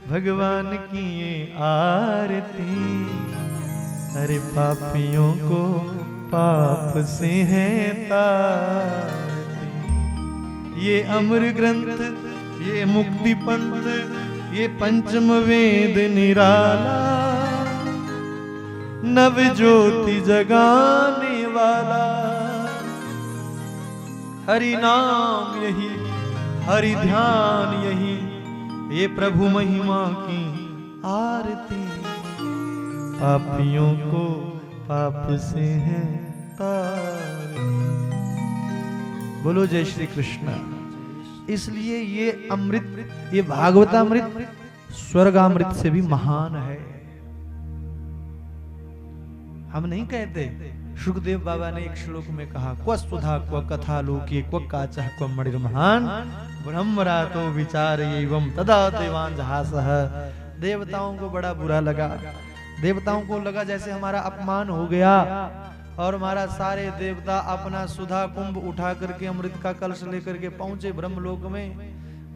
भगवान की ये आरती। अरे पापियों को पाप से है तारती, ये अमर ग्रंथ, ये मुक्ति पंथ, ये पंचम वेद निराला, नव ज्योति जगाने वाला, हरि नाम यही, हरि ध्यान यही, ये प्रभु महिमा की आरती। पापियों को पाप से है तारती। बोलो जय श्री कृष्ण। इसलिए ये अमृत, ये भागवतामृत स्वर्गामृत से भी महान है। हम नहीं कहते, शुकदेव बाबा ने एक श्लोक में कहा, क्व सुधा क्व कथा लोके क्व काचः क्व मणिर्महान ब्रह्मरातो विचार एवं तदा देवान जहासः। देवताओं को बड़ा बुरा लगा। देवताओं को लगा जैसे हमारा अपमान हो गया और हमारा सारे देवता अपना सुधा कुंभ उठा करके अमृत का कलश लेकर के पहुंचे ब्रह्मलोक में।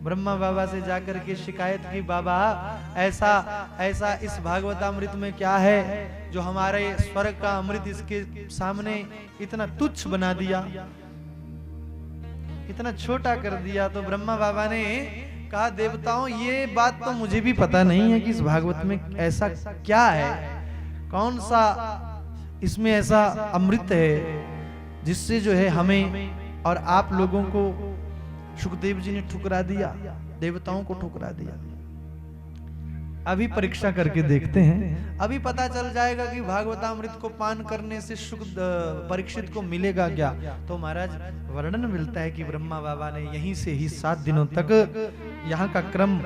ब्रह्मा बाबा से जाकर के शिकायत की, बाबा ऐसा ऐसा इस भागवतामृत में क्या है जो हमारे स्वर्ग का अमृत इसके सामने इतना तुच्छ बना दिया, इतना छोटा कर दिया। तो ब्रह्मा बाबा ने कहा, देवताओं ये बात तो मुझे भी पता नहीं है कि इस भागवत में ऐसा क्या है, कौन सा इसमें ऐसा अमृत है जिससे जो है हमें और आप लोगों को सुखदेव जी ने ठुकरा दिया, देवताओं को ठुकरा दिया। अभी परीक्षा करके देखते हैं, अभी पता चल जाएगा कि भागवतामृत को पान करने से सुख परीक्षित को मिलेगा क्या। तो महाराज वर्णन मिलता है कि ब्रह्मा बाबा ने यहीं से ही 7 दिनों तक यहाँ का क्रम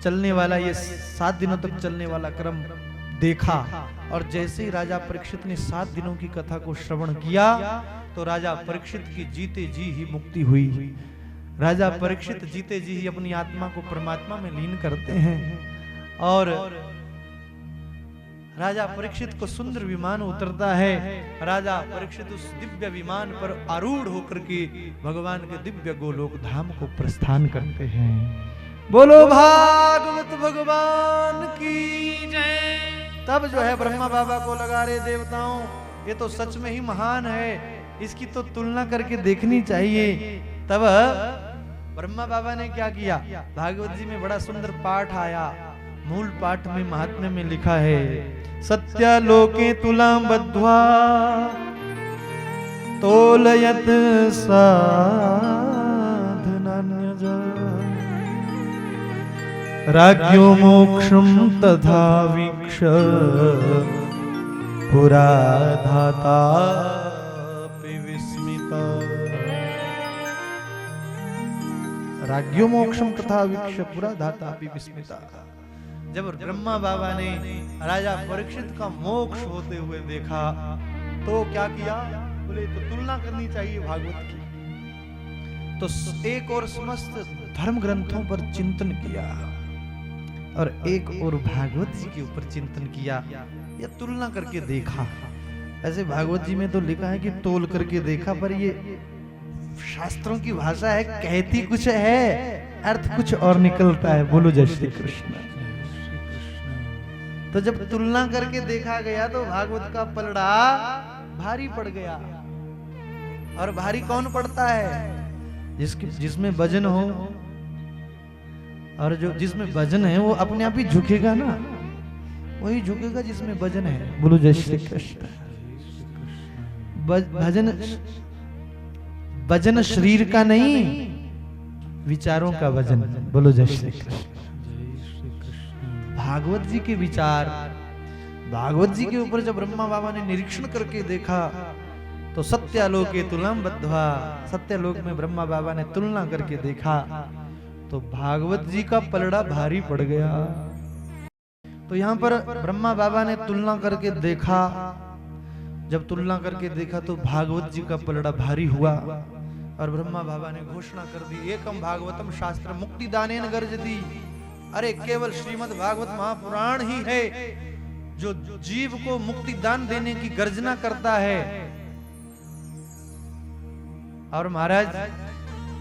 चलने वाला, ये 7 दिनों तक चलने वाला क्रम देखा। और जैसे ही राजा परीक्षित ने 7 दिनों की कथा को श्रवण किया तो राजा परीक्षित की जीते जी ही मुक्ति हुई। राजा परीक्षित जीते जी ही अपनी आत्मा को परमात्मा में लीन करते हैं और राजा परीक्षित को सुंदर विमान उतरता है। राजा परीक्षित उस दिव्य विमान पर आरूढ़ होकर के भगवान के दिव्य गोलोक धाम को प्रस्थान करते हैं। बोलो भागवत भगवान की जय। तब जो है ब्रह्मा बाबा को लगा, रे देवताओं ये तो सच में ही महान है, इसकी तो तुलना करके देखनी चाहिए। तब ब्रह्मा बाबा ने क्या किया, भागवत जी में बड़ा सुंदर पाठ आया। मूल पाठ में महात्म्य में लिखा है, सत्यालोके तुलां बद्ध्वा तोलयत साधनान्यज राज्ञो मोक्षं तथा वीक्ष पुरा धाता विस्मिता। राज्ञो मोक्षम तथा वीक्ष पुरा धाता विस्मिता। जब ब्रह्मा बाबा ने राजा परीक्षित का मोक्ष होते हुए देखा तो क्या किया, बोले तो तुलना करनी चाहिए भागवत की। तो एक और समस्त धर्म ग्रंथों पर चिंतन किया और एक और भागवत जी के ऊपर चिंतन किया, या तुलना करके देखा। ऐसे भागवत जी में तो लिखा है कि तोल करके देखा, पर ये शास्त्रों की भाषा है, कहती कुछ है अर्थ कुछ और निकलता है। बोलो जय श्री कृष्ण। तो जब तुलना करके देखा गया तो भागवत का पलड़ा भारी पड़ गया। और भारी कौन पड़ता है, जिसमें भजन हो, और जो जिसमें भजन है वो अपने आप ही झुकेगा ना, वही झुकेगा जिसमें भजन है। बोलो जय श्री कृष्ण। भजन शरीर का नहीं, विचारों का भजन। बोलो जय श्री कृष्ण। भागवत जी के विचार, भागवत जी के ऊपर जब ब्रह्मा बाबा ने निरीक्षण करके देखा तो सत्यालोके तुलां बद्ध्वा, सत्यालोक में ब्रह्मा बाबा ने तुलना करके देखा तो भागवत जी का पलड़ा भारी पड़ गया। तो यहाँ पर ब्रह्मा बाबा ने तुलना करके देखा, जब तुलना करके देखा तो भागवत जी का पलड़ा भारी हुआ और ब्रह्मा बाबा ने घोषणा कर दी, एकम भागवतम शास्त्र मुक्ति दानेन गर्जति। अरे केवल श्रीमद् भागवत महापुराण ही है जो जीव को मुक्ति दान देने की गर्जना करता है। और महाराज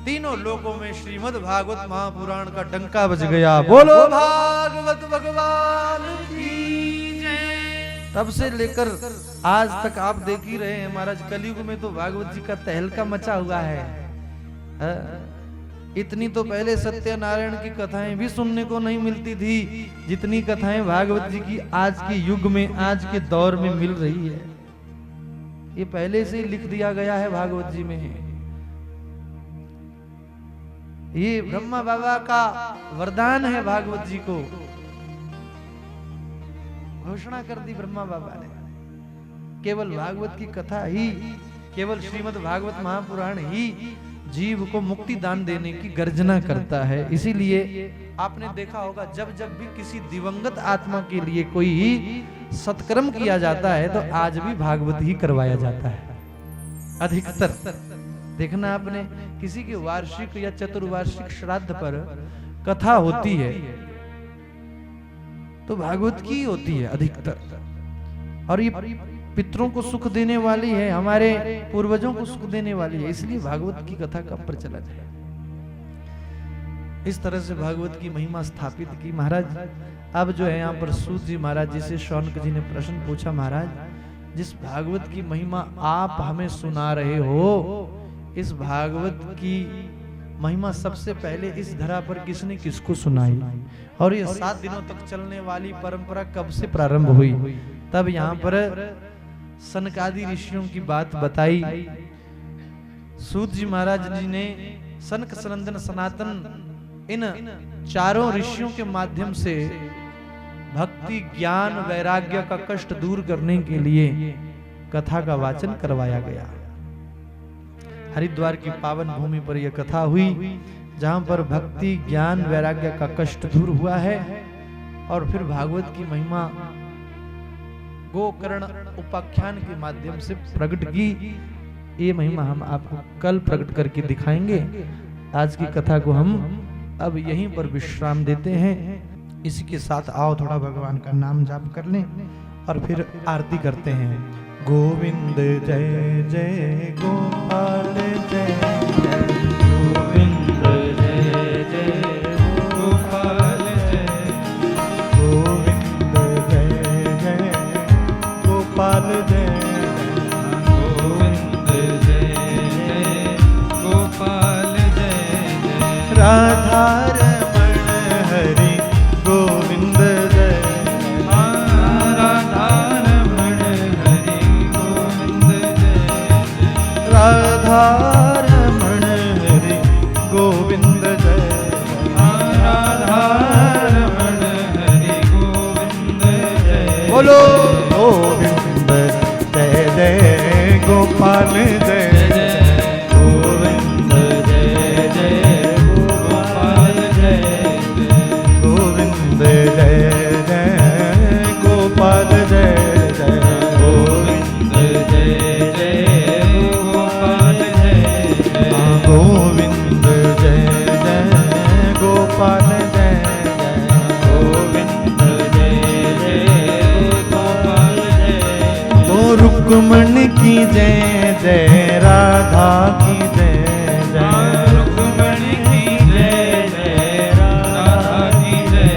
तीनों लोकों में श्रीमद् भागवत महापुराण का डंका बज गया। बोलो भागवत भगवान की जय। तब से लेकर आज तक आप देख ही रहे हैं महाराज, कलयुग में तो भागवत जी का तहलका मचा हुआ है। इतनी तो पहले सत्यनारायण की कथाएं भी सुनने को नहीं मिलती थी जितनी कथाएं भागवत जी की आज के युग में, आज के दौर में मिल रही है। ये पहले से ही लिख दिया गया है भागवत जी में। ये ब्रह्मा बाबा का वरदान है, भागवत जी को घोषणा कर दी ब्रह्मा बाबा ने। केवल भागवत की कथा ही, केवल श्रीमद् भागवत महापुराण ही जीव को मुक्ति दान देने की गर्जना करता है। इसीलिए आपने देखा होगा जब जब भी किसी दिवंगत आत्मा के लिए कोई सत्कर्म किया जाता है तो आज भी भागवत ही करवाया जाता है। अधिकतर देखना आपने, किसी के वार्षिक या चतुर्वार्षिक श्राद्ध पर कथा होती है तो भागवत की होती है अधिकतर। और ये पितरों को सुख देने वाली है, हमारे पूर्वजों को सुख देने वाली है, इसलिए भागवत की कथा का प्रचलन है। इस तरह से भागवत की महिमा स्थापित की। महाराज अब जो है यहाँ पर सूत जी महाराज जी से शौनक जी ने प्रश्न पूछा, महाराज जिस भागवत की महिमा आप हमें सुना रहे हो, इस भागवत की महिमा सबसे पहले इस धरा पर किसने किसको सुनाई, और ये 7 दिनों तक चलने वाली परंपरा कब से प्रारंभ हुई? तब यहाँ पर सनकादि ऋषियों की बात बताई। सूत जी महाराज जी ने सनक सनंदन सनातन इन चारों ऋषियों के माध्यम से भक्ति ज्ञान वैराग्य का कष्ट दूर करने के लिए कथा का वाचन करवाया गया। हरिद्वार की पावन भूमि पर यह कथा हुई, जहां पर भक्ति ज्ञान वैराग्य का कष्ट दूर हुआ है। और फिर भागवत की महिमा गोकर्ण उपाख्यान के माध्यम से प्रकट की। ये महिमा हम आपको कल प्रकट करके दिखाएंगे। आज की कथा को हम अब यहीं पर विश्राम देते हैं। इसी के साथ आओ थोड़ा भगवान का नाम जाप कर लें और फिर आरती करते हैं। गोविंद जय जय गोपाल जय जय गोविंद जय जय गोपाल जय, गोविंद जय जय गोपाल जय गोविंद जय जय गोपाल जय जय, राधा रमण हरि गोविंद जय राधा रमण हरि गोविंद जय जय, राधा रमण हरि गोविंद जय राधा रमण हरि गोविंद जय, बोलो गोविंद जय जय गोपाल जय जय गोविंद जय जय गोपाल जय जय, गोविंद जय जय गोपाल जय जय गोविंद जय जय गोपाल जय जय, गोविंद जय जय गोपाल जय जय गोविंद जय जय गोपाल जय, ओ रुक्मण की जय जय राधा की जय जय रुक्मणी की जय जय राधा की जय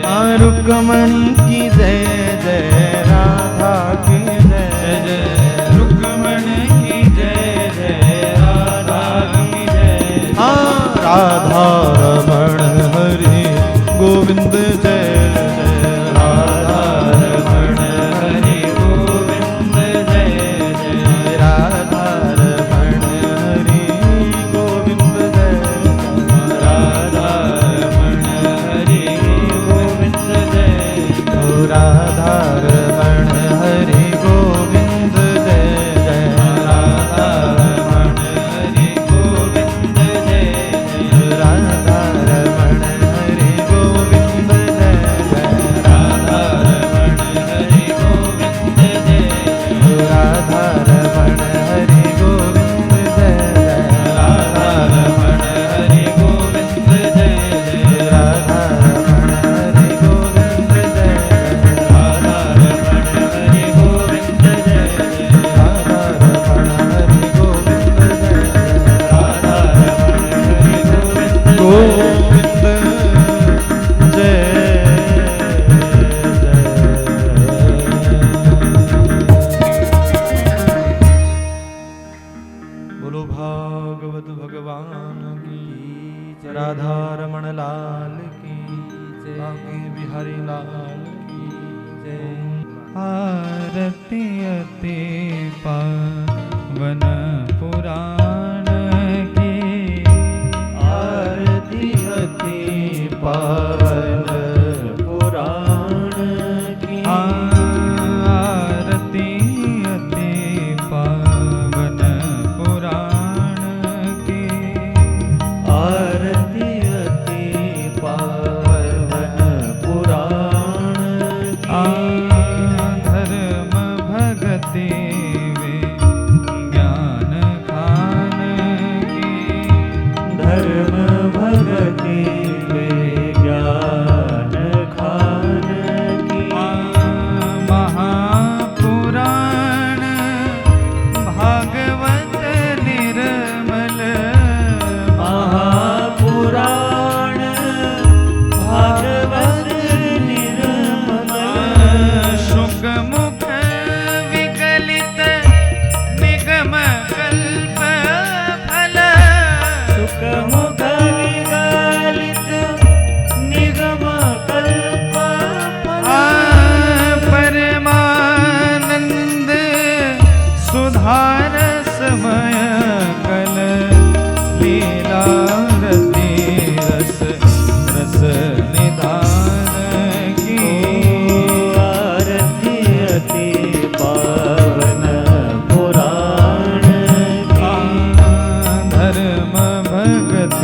जय, रुक्मणी की जय जय राधा की जय जय रुक्मणी की जय जय राधा की जय, राधा रमण हरि गोविंद जय जय राधा रमण हरि गोविंद जय जय, राधा रमण हरि गोविंद जय राधा रमण हरि गोविंद जय, राधा रमण हरि गोविंद जय जय राधा रमण हरि गोविंद जय जय, राधा रमण हरि गोविंद जय जय राधा रमण हरि गोविंद जय जय, राधा रमण हरि गोविंद जय जय राधा रमण हरि गोविंद जय जय, राधा रमण हरि गोविंद जय जय राधा रमण हरि गोविंद जय जय, राधा रमण हरि गोविंद जय जय राधा रमण हरि गोविंद गोविंद जय बोलो भागवत भगवान की राधा रमण लाल की बांके बिहारी लाल की जय। आरती अति पावन पुराण की, आरती अति पावन पुराण की आरती अति पावन पुराण की, आरती अति पावन पुराण की धर्म भगति ज्ञान खान की, धर्म भगति ज्ञान खान की महापुराण भागवत निर्मल महापुराण एकमुख विगलित निगम कल्प परमानंद सुधार समय कल लीला रति रस रस निधान की आरती अति पावन पुराण की धर्म भगत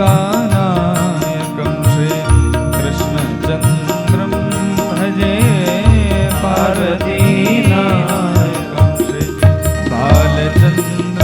राधिकानायकं श्री कृष्णचन्द्रं भजे पार्वतीनायकं श्री बालचन्द्र